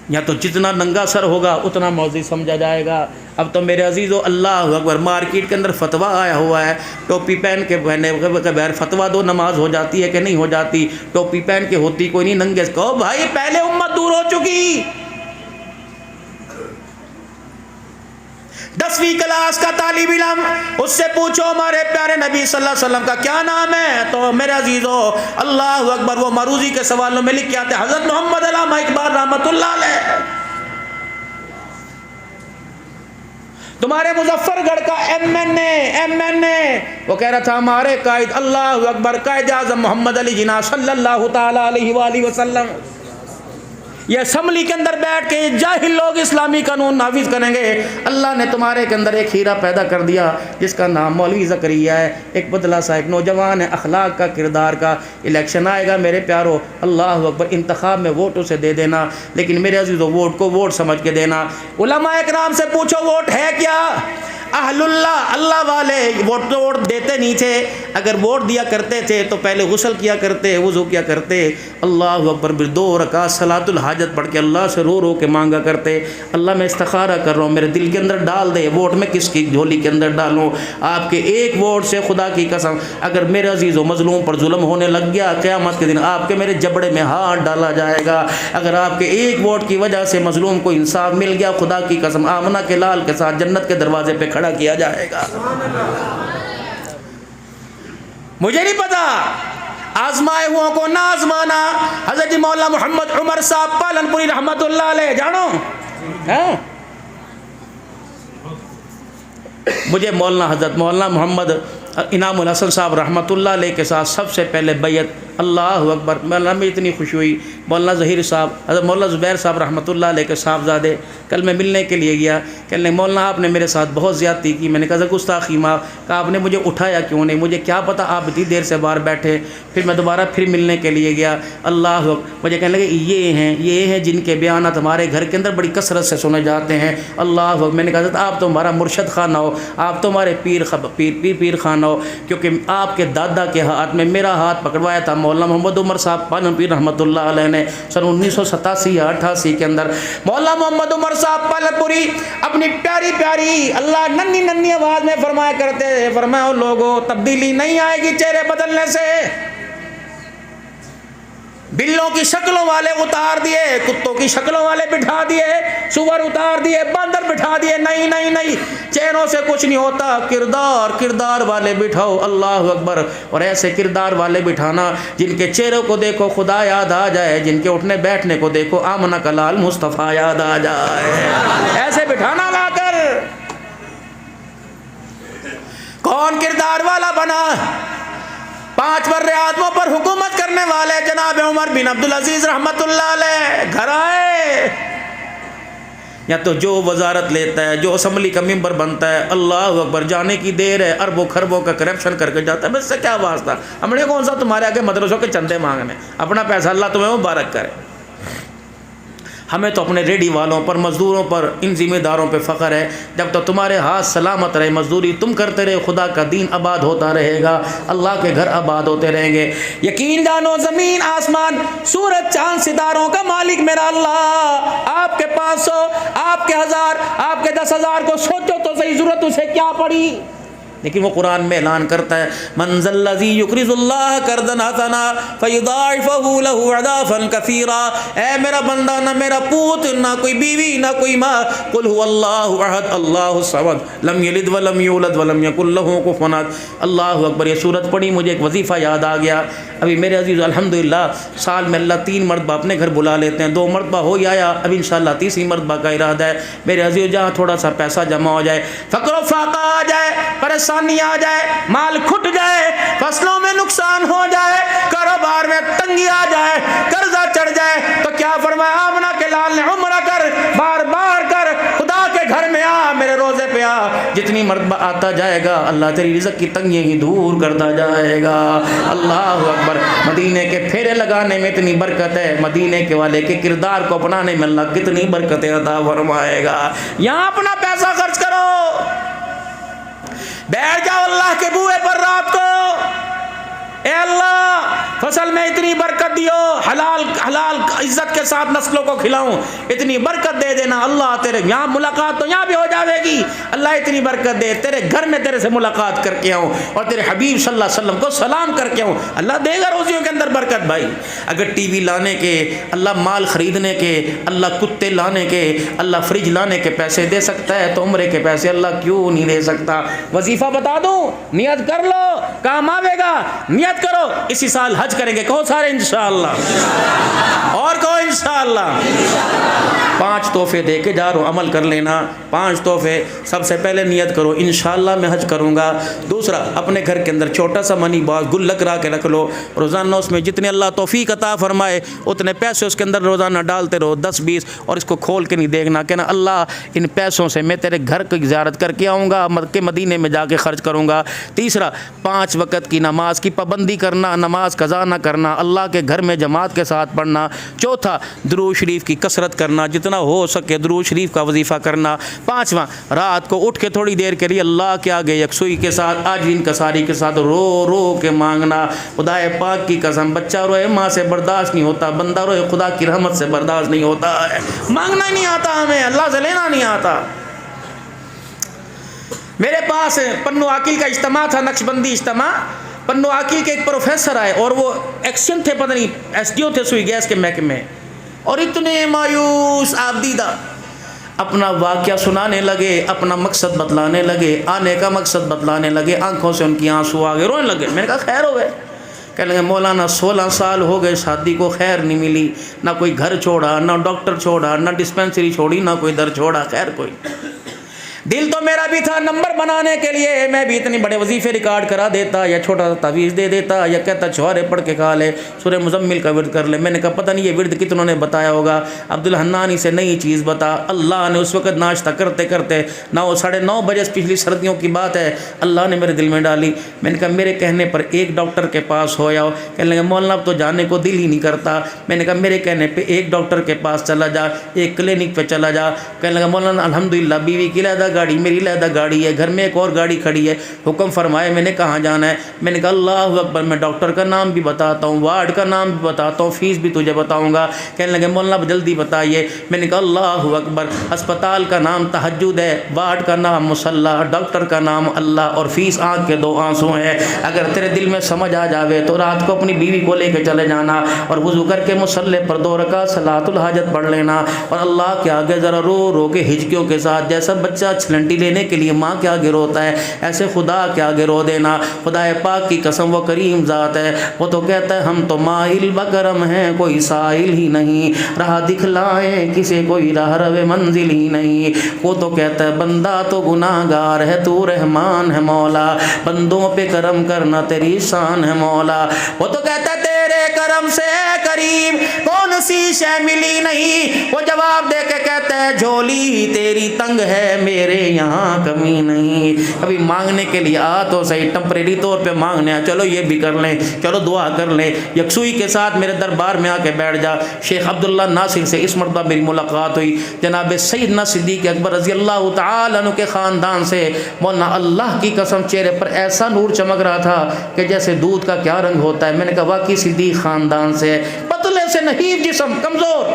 [SPEAKER 2] یا تو جتنا ننگا سر ہوگا اتنا موذی سمجھا جائے گا۔ اب تو میرے عزیزو اللہ اکبر، مارکیٹ کے اندر فتویٰ آیا ہوا ہے، ٹوپی پہن کے بہنے بغیر فتویٰ دو، نماز ہو جاتی ہے کہ نہیں ہو جاتی؟ ٹوپی پہن کے ہوتی کوئی نہیں، ننگے کہو بھائی پہلے امت دور ہو چکی۔ 10ویں کلاس کا طالب علم، اس سے پوچھو ہمارے پیارے نبی صلی اللہ علیہ وسلم کا کیا نام ہے، تو میرے عزیزو اللہ اکبر وہ مروزی کے سوالوں میں لکھ کے آتے حضرت محمد علامہ اقبال رحمۃ اللہ علیہ۔ تمہارے مظفر گڑھ کا ایم این اے وہ کہہ رہا تھا ہمارے قائد اللہ اکبر قائد اعظم محمد علی جناح صلی اللہ تعالی علیہ وآلہ وسلم یہ اسمبلی کے اندر بیٹھ کے جاہل لوگ اسلامی قانون نافذ کریں گے. اللہ نے تمہارے کے اندر ایک ہیرا پیدا کر دیا جس کا نام مولوی زکریا ہے. ایک بدلا سا ایک نوجوان ہے, اخلاق کا, کردار کا. الیکشن آئے گا میرے پیارو, اللہ اکبر, انتخاب میں ووٹ اسے دے دینا, لیکن میرے عزیزو ووٹ کو ووٹ سمجھ کے دینا. علماء اکرام سے پوچھو ووٹ ہے کیا؟ اہل اللہ, اللہ والے ووٹ دیتے نہیں تھے. اگر ووٹ دیا کرتے تھے تو پہلے غسل کیا کرتے, وضو کیا کرتے, اللہ اکبر, پھر 2 رکعت صلاۃ الحاجت پڑھ کے اللہ سے رو رو کے مانگا کرتے, اللہ میں استخارہ کر رہا ہوں, میرے دل کے اندر ڈال دے, ووٹ میں کس کی جھولی کے اندر ڈالوں. آپ کے ایک ووٹ سے خدا کی قسم اگر میرے عزیز و مظلوم پر ظلم ہونے لگ گیا, قیامت کے دن آپ کے میرے جبڑے میں ہاتھ ڈالا جائے گا. اگر آپ کے ایک ووٹ کی وجہ سے مظلوم کو انصاف مل گیا, خدا کی قسم آمنہ کے لال کے ساتھ جنت کے دروازے پہ کھڑا کیا جائے گا. مجھے نہیں پتا آزمائے ہوں کو نہ آزمانا. حضرت مولانا محمد عمر صاحب پالن پوری رحمت اللہ علیہ جانو, مجھے مولانا حضرت مولانا محمد انعام الحسن صاحب رحمۃ اللہ علیہ کے ساتھ سب سے پہلے بیعت, اللہ اکبر, مولانا میں اتنی خوشی ہوئی. مولانا ظہیر صاحب, حضرت مولانا زبیر صاحب رحمۃ اللہ علیہ کے صاحبزادے, کل میں ملنے کے لیے گیا, کہنے مولانا آپ نے میرے ساتھ بہت زیادتی کی. میں نے کہا گستاخی معاف. کہا آپ نے مجھے اٹھایا کیوں نہیں, مجھے کیا پتہ آپ اتنی دیر سے باہر بیٹھے. پھر میں دوبارہ پھر ملنے کے لیے گیا, اللہ مجھے کہنے لگے یہ ہیں جن کے بیانات ہمارے گھر کے اندر بڑی کثرت سے سنے جاتے ہیں. اللہ میں نے کہا حضرت آپ تو ہمارا مرشد خانہ ہو, آپ تو ہمارے پیر خانہ ہو, کیونکہ آپ کے دادا کے ہاتھ میں میرا ہاتھ پکڑوایا تھا مولانا محمد عمر صاحب پالن پیر رحمۃ اللہ علیہ نے سن 1987 یا 88 کے اندر. مولانا محمد عمر صاحب پالن پوری اپنی پیاری پیاری اللہ ننھی آواز میں فرمایا کرتے, فرمایا لوگوں تبدیلی نہیں آئے گی چہرے بدلنے سے. بلوں کی شکلوں والے اتار دیے, کتوں کی شکلوں والے بٹھا دیے, سور اتار دیے, باندر بٹھا دیے, نہیں, چہروں سے کچھ نہیں ہوتا. کردار والے بٹھاؤ, اللہ اکبر. اور ایسے کردار والے بٹھانا جن کے چہروں کو دیکھو خدا یاد آ جائے, جن کے اٹھنے بیٹھنے کو دیکھو آمنہ کا لال مصطفیٰ یاد آ جائے. ایسے بٹھانا لا کر. کون کردار والا بنا؟ 5 بر اعظموں پر حکومت کرنے والے جناب عمر بن عبدالعزیز رحمت اللہ علیہ گھر آئے, یا تو جو وزارت لیتا ہے, جو اسمبلی کا ممبر بنتا ہے, اللہ اکبر, جانے کی دیر ہے, اربوں خربوں کا کرپشن کر کے جاتا ہے. بس سے کیا واسطہ, ہم نے کون سا تمہارے آگے مدرسوں کے چندے مانگنے, اپنا پیسہ اللہ تمہیں مبارک کرے. ہمیں تو اپنے ریڈی والوں پر, مزدوروں پر, ان ذمہ داروں پہ فخر ہے. جب تک تمہارے ہاتھ سلامت رہے, مزدوری تم کرتے رہے, خدا کا دین آباد ہوتا رہے گا, اللہ کے گھر آباد ہوتے رہیں گے. یقین جانو زمین آسمان سورج چاند ستاروں کا مالک میرا اللہ. آپ کے 500, آپ کے 1000, آپ کے 10,000 کو سوچو تو صحیح, ضرورت اسے کیا پڑی. لیکن وہ قرآن میں اعلان کرتا ہے من ذا الذی یقرض اللہ قرضا حسنا فیضاعفہ لہ اضعافا کثیرا. اے میرا بندہ, نہ میرا پوت, نہ کوئی بیوی, نہ کوئی ماں, قل هو اللہ احد اللہ الصمد لم یلد ولم یولد ولم یکن لہ کفوا احد. اللہ اکبر. یہ سورت پڑھی مجھے ایک وظیفہ یاد آ گیا. ابھی میرے عزیز الحمدللہ سال میں اللہ 3 مرتبہ اپنے گھر بلا لیتے ہیں, 2 مرتبہ ہو ہی آیا, اب انشاءاللہ 3ری مرتبہ کا ارادہ ہے. میرے عزیز جہاں تھوڑا سا پیسہ جمع ہو جائے, فقر و فاقہ آ جائے, پریشانی آ جائے, مال کھٹ جائے, فصلوں میں نقصان ہو جائے, کاروبار میں تنگی آ جائے, قرضہ چڑھ جائے, تو کیا فرمایا آمنہ کے لال نے, عمرہ کر, بار بار کر, خدا کے گھر میں آ, میرے روزے پہ آ. جتنی مرتبہ آتا جائے گا اللہ تیری رزق کی تنگیاں ہی دور کرتا جائے گا. اللہ اکبر. مدینے کے پھیرے لگانے میں اتنی برکت ہے, مدینے کے والے کے کردار کو اپنانے میں اللہ کتنی برکتیں عطا فرمائے گا. یہاں اپنا پیسہ خرچ کرو, بیٹھ جاؤ اللہ کے بوئے پر رات کو, اے اللہ فصل میں اتنی برکت دیو, حلال عزت کے ساتھ نسلوں کو کھلاؤں, اتنی برکت دے دینا اللہ. تیرے یہاں ملاقات تو یہاں بھی ہو جاوے گی, اللہ اتنی برکت دے, تیرے گھر میں تیرے سے ملاقات کر کے آؤں اور تیرے حبیب صلی اللہ علیہ وسلم کو سلام کر کے آؤں. اللہ دے گا روزیوں کے اندر برکت. بھائی اگر ٹی وی لانے کے, اللہ مال خریدنے کے, اللہ کتے لانے کے, اللہ فریج لانے کے پیسے دے سکتا ہے, تو عمرے کے پیسے اللہ کیوں نہیں دے سکتا. وظیفہ بتا دوں, نیت کر لو, کام آوے گا, نیت کرو. اسی سال حج کریں گے, کہو سارے انشاءاللہ, اور کہو انشاءاللہ. 5 تحفے دے کے جا رہا ہوں, عمل کر لینا. 5 تحفے. سب سے پہلے نیت کرو انشاءاللہ میں حج کروں گا. دوسرا, اپنے گھر کے اندر چھوٹا سا منی باکس گلک را کے رکھ لو. روزانہ اس میں جتنے اللہ توفیق عطا فرمائے اتنے پیسے اس کے اندر روزانہ ڈالتے رہو, 10-20, اور اس کو کھول کے نہیں دیکھنا. کہنا اللہ ان پیسوں سے میں تیرے گھر کی زیارت کر کے آؤں گا, مکہ مدینے میں جا کے خرچ کروں گا. تیسرا, 5 وقت کی نماز کی پابندی کرنا, نماز قضا نہ کرنا, اللہ کے گھر میں جماعت کے ساتھ پڑھنا. چوتھا, درود شریف کی کثرت کرنا, جتنا ہو سکے درود شریف کا وظیفہ کرنا. 5واں, رات کو اٹھ کے تھوڑی دیر کے لیے اللہ کے آگے یکسوئی کے ساتھ عاجزی انکساری کے ساتھ رو رو کے مانگنا. خدا پاک کی قسم, بچہ روئے ماں سے برداشت نہیں ہوتا, بندہ روئے خدا کی رحمت سے برداشت نہیں ہوتا ہے. مانگنا ہی نہیں آتا ہمیں, اللہ سے لینا نہیں آتا. میرے پاس پنو عاقل کا اجتماع تھا, نقشبندی اجتماع. پنو عاقل کے ایک پروفیسر آئے اور وہ ایکسچینج تھے, پتہ نہیں ایس ڈی او تھے سوئی گیس کے محکمے, اور اتنے مایوس آبدیدہ اپنا واقعہ سنانے لگے, اپنا مقصد بتلانے لگے, آنے کا مقصد بتلانے لگے. آنکھوں سے ان کی آنسو آ گئے, رونے لگے. میں نے کہا خیر ہو گئے. کہنے لگے مولانا 16 سال ہو گئے شادی کو, خیر نہیں ملی, نہ کوئی گھر چھوڑا, نہ ڈاکٹر چھوڑا, نہ ڈسپینسری چھوڑی, نہ کوئی در چھوڑا, خیر کوئی. دل تو میرا بھی تھا نمبر بنانے کے لیے, میں بھی اتنے بڑے وظیفے ریکارڈ کرا دیتا, یا چھوٹا سا تعویذ دے دیتا, یا کہتا چھوارے پڑھ کے کھا لے, سورہ مزمل کا ورد کر لے. میں نے کہا پتہ نہیں یہ ورد کتنوں نے بتایا ہوگا. عبدالحنانی سے نئی چیز بتا. اللہ نے اس وقت ناشتہ کرتے کرتے 9 ساڑھے 9 بجے, پچھلی سردیوں کی بات ہے, اللہ نے میرے دل میں ڈالی. میں نے کہا میرے کہنے پر ایک ڈاکٹر کے پاس ہو جاؤ. کہنے لگے مولانا اب تو جانے کو دل ہی نہیں کرتا. میں نے کہا میرے کہنے پہ ایک ڈاکٹر کے پاس چلا جا, ایک کلینک پہ چلا جا. کہنے لگا مولانا الحمدللہ بیوی کی علیحدہ گاڑی, میری علیحدہ گاڑی ہے, گھر میں ایک اور گاڑی کھڑی ہے, حکم فرمائے. میں نے کہاں جانا ہے؟ میں نے کہا اللہ اکبر, میں ڈاکٹر کا نام بھی بتاتا ہوں, وارڈ کا نام بھی بتاتا ہوں, فیس بھی تجھے بتاؤں گا. کہنے لگے مولانا جلدی بتائیے. میں نے کہا اللہ اکبر, ہسپتال کا نام تہجد ہے, وارڈ کا نام مصلی, ڈاکٹر کا نام اللہ, اور فیس آنکھ کے 2 آنسو ہیں. اگر تیرے دل میں سمجھ آ جاوے تو رات کو اپنی بیوی کو لے کے چلے جانا, اور وضو کر کے مصلی پر 2 رکعت صلاۃ الحاجت پڑھ لینا, اور اللہ کے آگے ذرا رو رو کے ہچکیوں کے ساتھ, جیسا بچہ چھلنٹی لینے کے لیے ماں کے آگے روتا ہے, ایسے خدا کے آگے رو دینا. خدا پاک کی قسم وہ کریم ذات ہے, وہ تو کہتا ہے ہم تو مائل بکرم ہیں, کوئی سائل ہی نہیں, راہ دکھلائیں کسے کوئی راہ رو منزل ہی نہیں. وہ تو کہتا ہے بندہ تو گناہ گار ہے, تو رحمان ہے مولا, بندوں پہ کرم کرنا تیری شان ہے مولا. وہ تو کہتا ہے تیرے کرم سے کریم کون سی شے ملی نہیں. وہ جواب دے کے کہتا ہے جھولی تیری تنگ ہے, میرے یہاں کمی نہیں. ابھی مانگنے کے لیے آ تو صحیح, ٹمپریری طور پہ مانگنے آ, چلو یہ بھی کر لیں, چلو دعا کر لیں, یکسوئی کے ساتھ میرے دربار میں آ کے بیٹھ جا. شیخ عبداللہ ناصر سے اس مرتبہ میری ملاقات ہوئی. جناب سیدنا صدیق اکبر رضی اللہ تعالیٰ عنہ کے خاندان سے. مولانا اللہ کی قسم چہرے پر ایسا نور چمک رہا تھا کہ جیسے دودھ کا کیا رنگ ہوتا ہے. میں نے کہا واقعی صدیق خاندان سے, پتلے سے نحیف جسم, کمزور.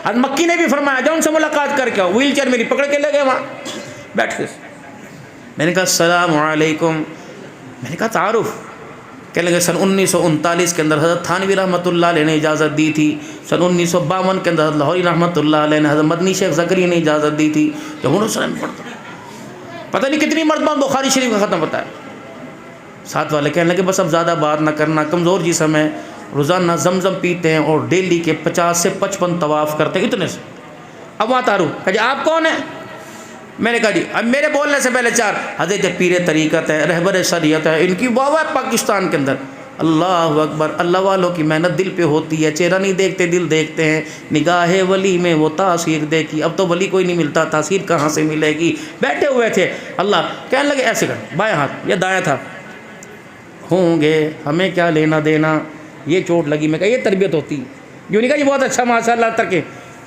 [SPEAKER 2] اور مکی نے بھی فرمایا جا ان سے ملاقات کر کے آؤ. ویل چیئر میری پکڑ کے لے گئے وہاں بیٹھ کے. میں نے کہا السلام علیکم. میں نے کہا تعارف. کہنے لگے سن 1939 کے اندر حضرت تھانوی رحمۃ اللہ علیہ نے اجازت دی تھی. سن 1952 کے اندر حضرت لاہوری رحمۃ اللہ علیہ نے, حضرت مدنی شیخ زکری نے اجازت دی تھی. جب انہوں نے پڑھتا پتہ نہیں کتنی مرتبہ بخاری شریف کا ختم ہوتا ہے. ساتھ والے کہنے لگے بس اب زیادہ بات نہ کرنا, کمزور جسم ہے, روزانہ زمزم پیتے ہیں اور ڈیلی کے 50 سے 55 طواف کرتے ہیں, اتنے سے. اب وہاں تارو کہ جی آپ کون ہیں؟ میں نے کہا جی اب میرے بولنے سے پہلے 4 حضرت پیر طریقت ہے, رہبر شریعت ہے, ان کی واہ ہے پاکستان کے اندر. اللہ اکبر. اللہ والوں کی محنت دل پہ ہوتی ہے, چہرہ نہیں دیکھتے دل دیکھتے ہیں. نگاہ ولی میں وہ تاثیر دیکھی, اب تو ولی کوئی نہیں ملتا, تاثیر کہاں سے ملے گی. بیٹھے ہوئے تھے. اللہ کہنے لگے ایسے کر, بائیں ہاتھ یا دایاں تھا, ہوں گے ہمیں کیا لینا دینا, یہ چوٹ لگی. میں کہا یہ تربیت ہوتی. جو نہیں کہا یہ بہت اچھا ماشاء اللہ ترکے,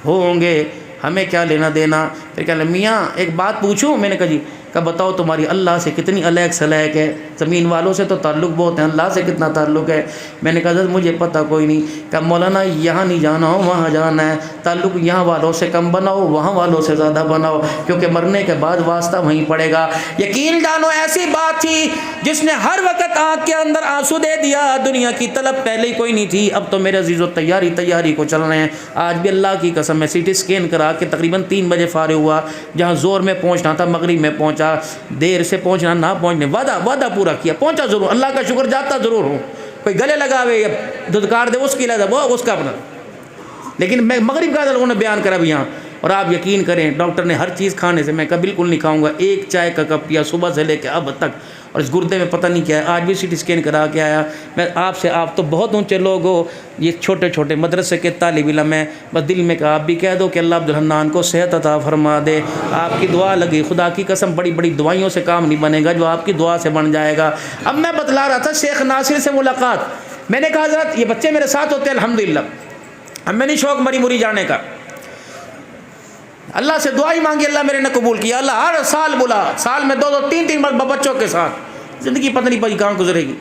[SPEAKER 2] ہوں گے ہمیں کیا لینا دینا. پھر کہنے لگے میاں ایک بات پوچھوں. میں نے کہا جی. کہ بتاؤ تمہاری اللہ سے کتنی علیق سلیق ہے, زمین والوں سے تو تعلق بہت ہے, اللہ سے کتنا تعلق ہے. میں نے کہا حضرت مجھے پتہ کوئی نہیں. کہ مولانا یہاں نہیں جانا ہو وہاں جانا ہے, تعلق یہاں والوں سے کم بناؤ وہاں والوں سے زیادہ بناؤ, کیونکہ مرنے کے بعد واسطہ وہیں پڑے گا. یقین جانو ایسی بات تھی جس نے ہر وقت آنکھ کے اندر آنسو دے دیا. دنیا کی طلب پہلے ہی کوئی نہیں تھی, اب تو میرے عزیزو تیاری کو چل رہے ہیں. آج بھی اللہ کی قسم میں CT اسکین کرا کے تقریباً 3 بجے فارغ ہوا. جہاں زور میں پہنچنا تھا مغرب میں پہنچا, دیر سے پہنچنا نہ پہنچنے, وعدہ پورا کیا, پہنچا ضرور, اللہ کا شکر جاتا ضرور ہوں. کوئی گلے لگاوے یا دھدکار دے اس کی لگا وہ اس کا اپنا. لیکن میں مغرب کا لوگوں نے بیان کرا بھی یہاں، اور آپ یقین کریں ڈاکٹر نے ہر چیز کھانے سے، میں کہا بالکل نہیں کھاؤں گا، ایک چائے کا کپ پیا صبح سے لے کے اب تک، اور اس گردے میں پتہ نہیں کیا ہے، آج بھی سی ٹی اسکین کرا کے آیا۔ میں آپ تو بہت اونچے لوگ ہو، یہ چھوٹے چھوٹے مدرسے کے طالب علم ہیں، بس دل میں کہا آپ بھی کہہ دو کہ اللہ عبدالحنان کو صحت عطا فرما دے، آپ کی دعا لگی، خدا کی قسم بڑی بڑی دعائیوں سے کام نہیں بنے گا، جو آپ کی دعا سے بن جائے گا۔ اب میں بتلا رہا تھا شیخ ناصر سے ملاقات، میں نے کہا حضرت یہ بچے میرے ساتھ ہوتے ہیں الحمدللہ، اب میں نہیں شوق مری مری جانے کا، اللہ سے دعا ہی مانگی، اللہ میرے نے قبول کیا، اللہ ہر سال بلا، سال میں 2 3 مرتبہ بچوں کے ساتھ، زندگی پتہ نہیں پڑی کہاں گزرے گی۔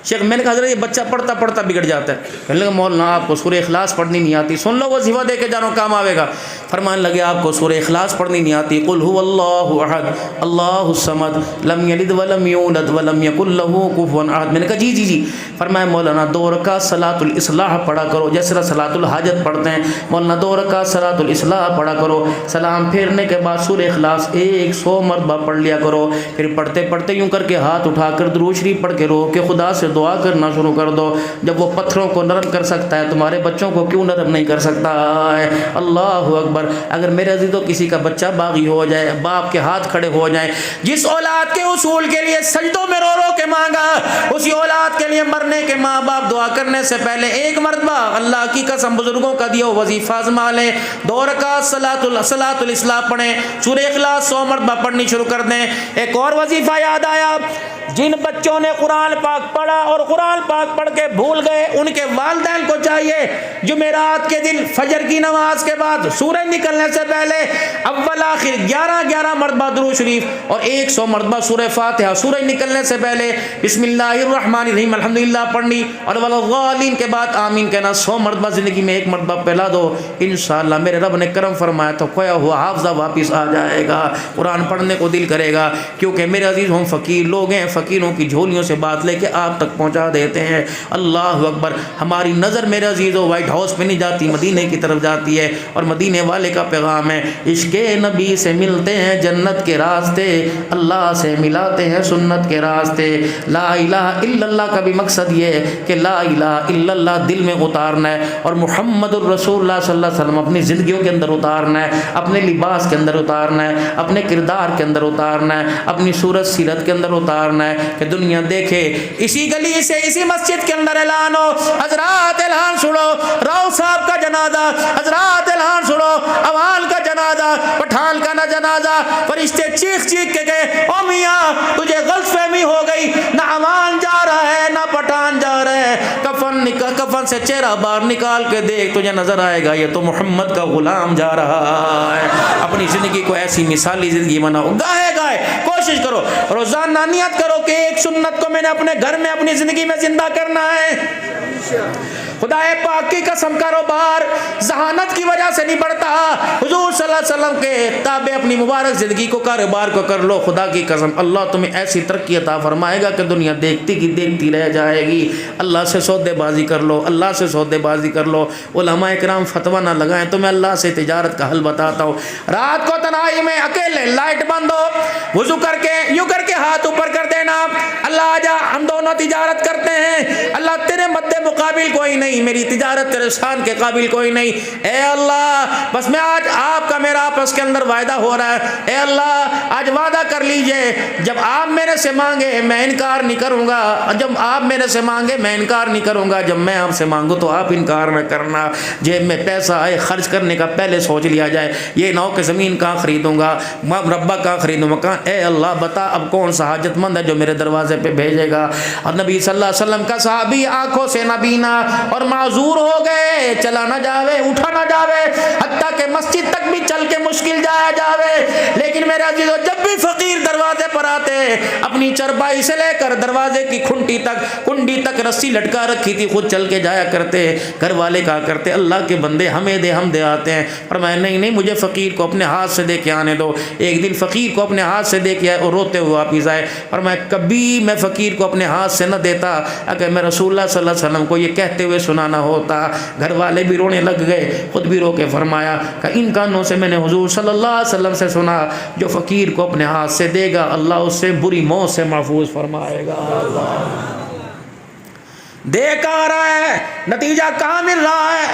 [SPEAKER 2] شیخ میں نے کہا حضرت یہ بچہ پڑھتا پڑھتا بگڑ جاتا ہے، کہنے لگا مولانا آپ کو سورہ اخلاص پڑھنی نہیں آتی، سن لو وظیفہ دے کے جانو کام آئے گا۔ فرمان لگے آپ کو سورہ اخلاص پڑھنی نہیں آتی، قل هو اللہ احد اللہ الصمد لم یلد ولم یولد ولم یکن له کفوا احد۔ میں نے کہا جی فرمایا مولانا 2 رکعت صلاۃ الاصلاح پڑھا کرو، جیسے صلاۃ الحاجت پڑھتے ہیں، مولانا 2 رکعت صلاۃ الاصلاح پڑھا کرو، سلام پھیرنے کے بعد سورہ اخلاص 100 مرتبہ پڑھ لیا کرو، پھر پڑھتے پڑھتے یوں کر کے ہاتھ اٹھا کر درود شریف پڑھ کے رو کہ خدا سے دعا کرنا شروع کر دو، جب وہ پتھروں کو نرم کر سکتا ہے تمہارے بچوں کو کیوں نرم نہیں کر سکتا ہے؟ اللہ اکبر۔ اگر میرے عزیزوں کسی کا بچہ باغی ہو جائے، باپ کے ہاتھ کھڑے ہو جائیں، جس اولاد کے اصول کے لیے سجدوں میں رو رو کے مانگا، اسی اولاد کے لیے مرنے کے ماں باپ دعا کرنے سے پہلے ایک مرتبہ اللہ کی قسم بزرگوں کا دیا وظیفہ آزما لیں، 2 رکعت صلاۃ الاصلاح پڑھیں، سورہ اخلاص 100 مرتبہ پڑھنی شروع کر دیں۔ ایک اور وظیفہ یاد آیا، جن بچوں نے قرآن پاک پڑھا اور قرآن پاک پڑھ کے بھول گئے، ان کے والدین کو چاہیے جمعرات کے دن فجر کی نماز کے بعد سورج نکلنے سے پہلے اول آخر 11 مرتبہ درود شریف اور 100 مرتبہ سورہ فاتحہ، سورج نکلنے سے پہلے بسم اللہ الرحمن الرحیم الحمدللہ پڑھنی، اور والضالین کے بعد آمین کہنا 100 مرتبہ زندگی میں 1 مرتبہ پہلا دو، انشاءاللہ میرے رب نے کرم فرمایا تو کھویا ہوا حافظہ واپس آ جائے گا، قرآن پڑھنے کو دل کرے گا، کیونکہ میرے عزیز ہم فقیر لوگ ہیں، فقیروں کی جھولیوں سے بات لے کے آپ تک پہنچا دیتے ہیں۔ اللہ اکبر۔ ہماری نظر میرے عزیزو وائٹ ہاؤس پہ نہیں جاتی، مدینے کی طرف جاتی ہے، اور مدینے والے کا پیغام ہے عشق نبی سے ملتے ہیں جنت کے راستے، اللہ سے ملاتے ہیں سنت کے راستے۔ لا الہ الا اللہ کا بھی مقصد یہ ہے کہ لا الہ الا اللہ دل میں اتارنا ہے، اور محمد الرسول اللہ صلی اللہ علیہ وسلم اپنی زندگیوں کے اندر اتارنا ہے، اپنے لباس کے اندر اتارنا ہے، اپنے کردار کے اندر اتارنا ہے، اپنی صورت سیرت کے اندر اتارنا ہے، کہ دنیا دیکھے۔ اسی گلی سے اسی مسجد کے اندر اعلان ہو، حضرات اعلان سنو، راؤ صاحب کا جنازہ، حضرات اعلان سنو، اوال کا جنازہ، پٹھان کا نہ جنازہ، فرشتے چیخ چیخ کے گئے، او میاں تجھے غلط فہمی ہو گئی، نہ اوال جا رہا ہے نہ پٹھان جا رہا ہے، کفن سے چہرہ باہر نکال کے دیکھ تجھے نظر آئے گا یہ تو محمد کا غلام جا رہا ہے۔ اپنی زندگی کو ایسی مثالی زندگی بناؤ، گاہے کوشش کرو، روزانہ نیت کرو کہ ایک سنت کو میں نے اپنے گھر میں اپنی زندگی میں زندہ کرنا ہے۔ خدا پاک کی قسم کاروبار ذہانت کی وجہ سے نہیں بڑھتا، حضور صلی اللہ علیہ وسلم کے تابع اپنی مبارک زندگی کو کاروبار کو کر لو، خدا کی قسم اللہ تمہیں ایسی ترقی عطا فرمائے گا کہ دنیا دیکھتی کی دیکھتی رہ جائے گی۔ اللہ سے سودے بازی کر لو، اللہ سے سودے بازی کر لو، علماء کرام فتویٰ نہ لگائیں، تو میں اللہ سے تجارت کا حل بتاتا ہوں۔ رات کو تنہائی میں اکیلے لائٹ بند ہو، وضو کر کے یوں کر کے ہاتھ اوپر کر دینا، اللہ آجا ہم دونوں تجارت کرتے ہیں، اللہ تیرے مد مقابل کوئی نہیں، میری تجارت تیرے شان کے قابل کوئی نہیں، اے اللہ بس میں آج آپ کا میرا آپس کے اندر وعدہ ہو رہا ہے، اے اللہ آج وعدہ کر لیجئے جب آپ میرے سے مانگے میں انکار نہیں کروں گا، جب آپ میرے سے مانگے میں انکار نہیں کروں گا، جب میں آپ سے مانگوں تو آپ انکار نہ کرنا، جیب میں پیسہ آئے خرچ کرنے کا پہلے سوچ لیا جائے، یہ نہ ہو کہ زمین کہاں خریدوں گا، مربع کہاں خریدوں گا، کہاں اے اللہ بتا اب کون سا حاجت مند ہے جو میرے دروازے پہ بھیجے گا۔ اور نبی صلی اللہ علیہ وسلم کا صحابی آنکھوں سے نبینا اور معذور ہو گئے، چلا نہ جاوے اٹھا نہ جاوے، حتیٰ کہ مسجد تک بھی چل کے مشکل جایا جاوے، لیکن میرے عزیزو جب بھی فقیر دروازے پر آتے اپنی چرپائی سے لے کر دروازے کی کنڈی تک رسی لٹکا رکھی تھی، خود چل کے جایا کرتے، گھر والے کہا کرتے اللہ کے بندے ہمیں دے ہم دے آتے ہیں، پر میں نہیں مجھے فقیر کو اپنے ہاتھ سے دے کے آنے دو۔ ایک دن فقیر کو اپنے ہاتھ سے دے کے آئے اور روتے ہوئے واپس آئے، اور میں کبھی میں فقیر کو اپنے ہاتھ سے نہ دیتا اگر میں رسول اللہ صلی اللہ علیہ وسلم کو یہ کہتے ہوئے سنانا ہوتا۔ گھر والے بھی رونے لگ گئے، خود بھی رو کے فرمایا کہ ان کانوں سے میں نے حضور صلی اللہ علیہ وسلم سے سنا جو فقیر کو اپنے ہاتھ سے دے گا اللہ اس سے بری موت سے محفوظ فرمائے گا۔ اللہ دے کہاں رہا ہے، نتیجہ کہاں مل رہا ہے؟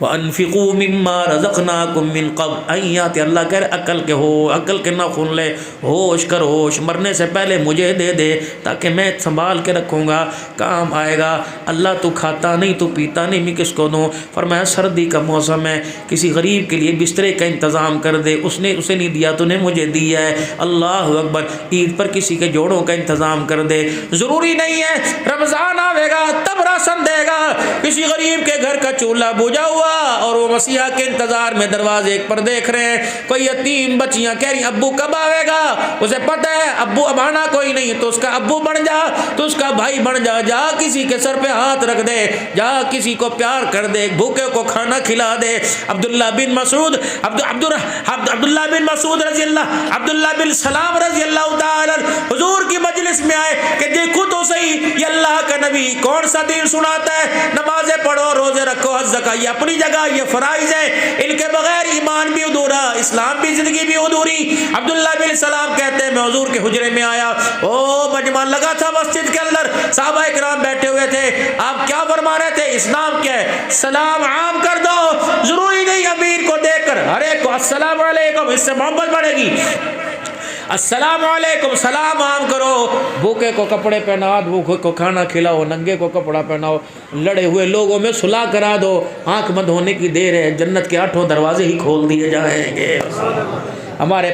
[SPEAKER 2] وَأَنفِقُوا مِمَّا رَزَقْنَاكُم مِّن قَبْلِ أَن يَأْتِيَ اللہ کہہ رہے عقل کے ہو، عقل کے ناخن لے، ہوش کر، ہوش مرنے سے پہلے مجھے دے دے تاکہ میں سنبھال کے رکھوں گا، کام آئے گا۔ اللہ تو کھاتا نہیں، تو پیتا نہیں، میں کس کو دوں؟ فرمایا سردی کا موسم ہے، کسی غریب کے لیے بسترے کا انتظام کر دے، اسے نہیں دیا تو نے مجھے دیا ہے۔ اللہ اکبر۔ عید پر کسی کے جوڑوں کا انتظام کر دے، ضروری نہیں ہے رمضان آئے گا تب راشن دے گا۔ کسی غریب کے گھر کا چولہا بجھا ہوا اور وہ مسیحا کے انتظار میں دروازے پر دیکھ رہے ہیں، کوئی یتیم بچیاں کہہ رہی ابو کب آئے گا، اسے پتہ ہے ابو اب آنا کوئی نہیں، تو اس کا ابو بن جا، تو اس کا بھائی بن جا، جا کسی کے سر پہ ہاتھ رکھ دے، جا کسی کو پیار کر دے، بھوکے کو کھانا کھلا دے۔ عبداللہ بن مسعود عبداللہ بن سلام رضی اللہ تعالی حضور کی مجلس میں آئے کہ دیکھو تو صحیح یہ اللہ کا نبی کون سا دین سناتا ہے، نمازیں پڑھو، روزے رکھو، حج زکات، یہ اپنی جگہ یہ فرائض ہے، ان کے بغیر ایمان بھی ادھورا، اسلام بھی، زندگی بھی ادھوری۔ عبداللہ بن سلام کہتے ہیں میں حضور کے حجرے میں آیا، مجمع لگا تھا مسجد کے اندر، صحابہ کرام بیٹھے ہوئے تھے، آپ کیا فرما رہے تھے؟ اسلام کیا ہے؟ سلام عام کر دو، ضروری نہیں امیر کو دیکھ کر ہر ایک کو السلام علیکم، اس سے محبت بڑھے گی۔ السلام علیکم، سلام عام کرو، بھوکے کو کپڑے پہناؤ، بھوکے کو کھانا کھلاؤ، ننگے کو کپڑا پہناؤ، لڑے ہوئے لوگوں میں صلح کرا دو، آنکھ بند ہونے کی دیر ہے، جنت کے 8 دروازے ہی کھول دیے جائیں گے۔ ہمارے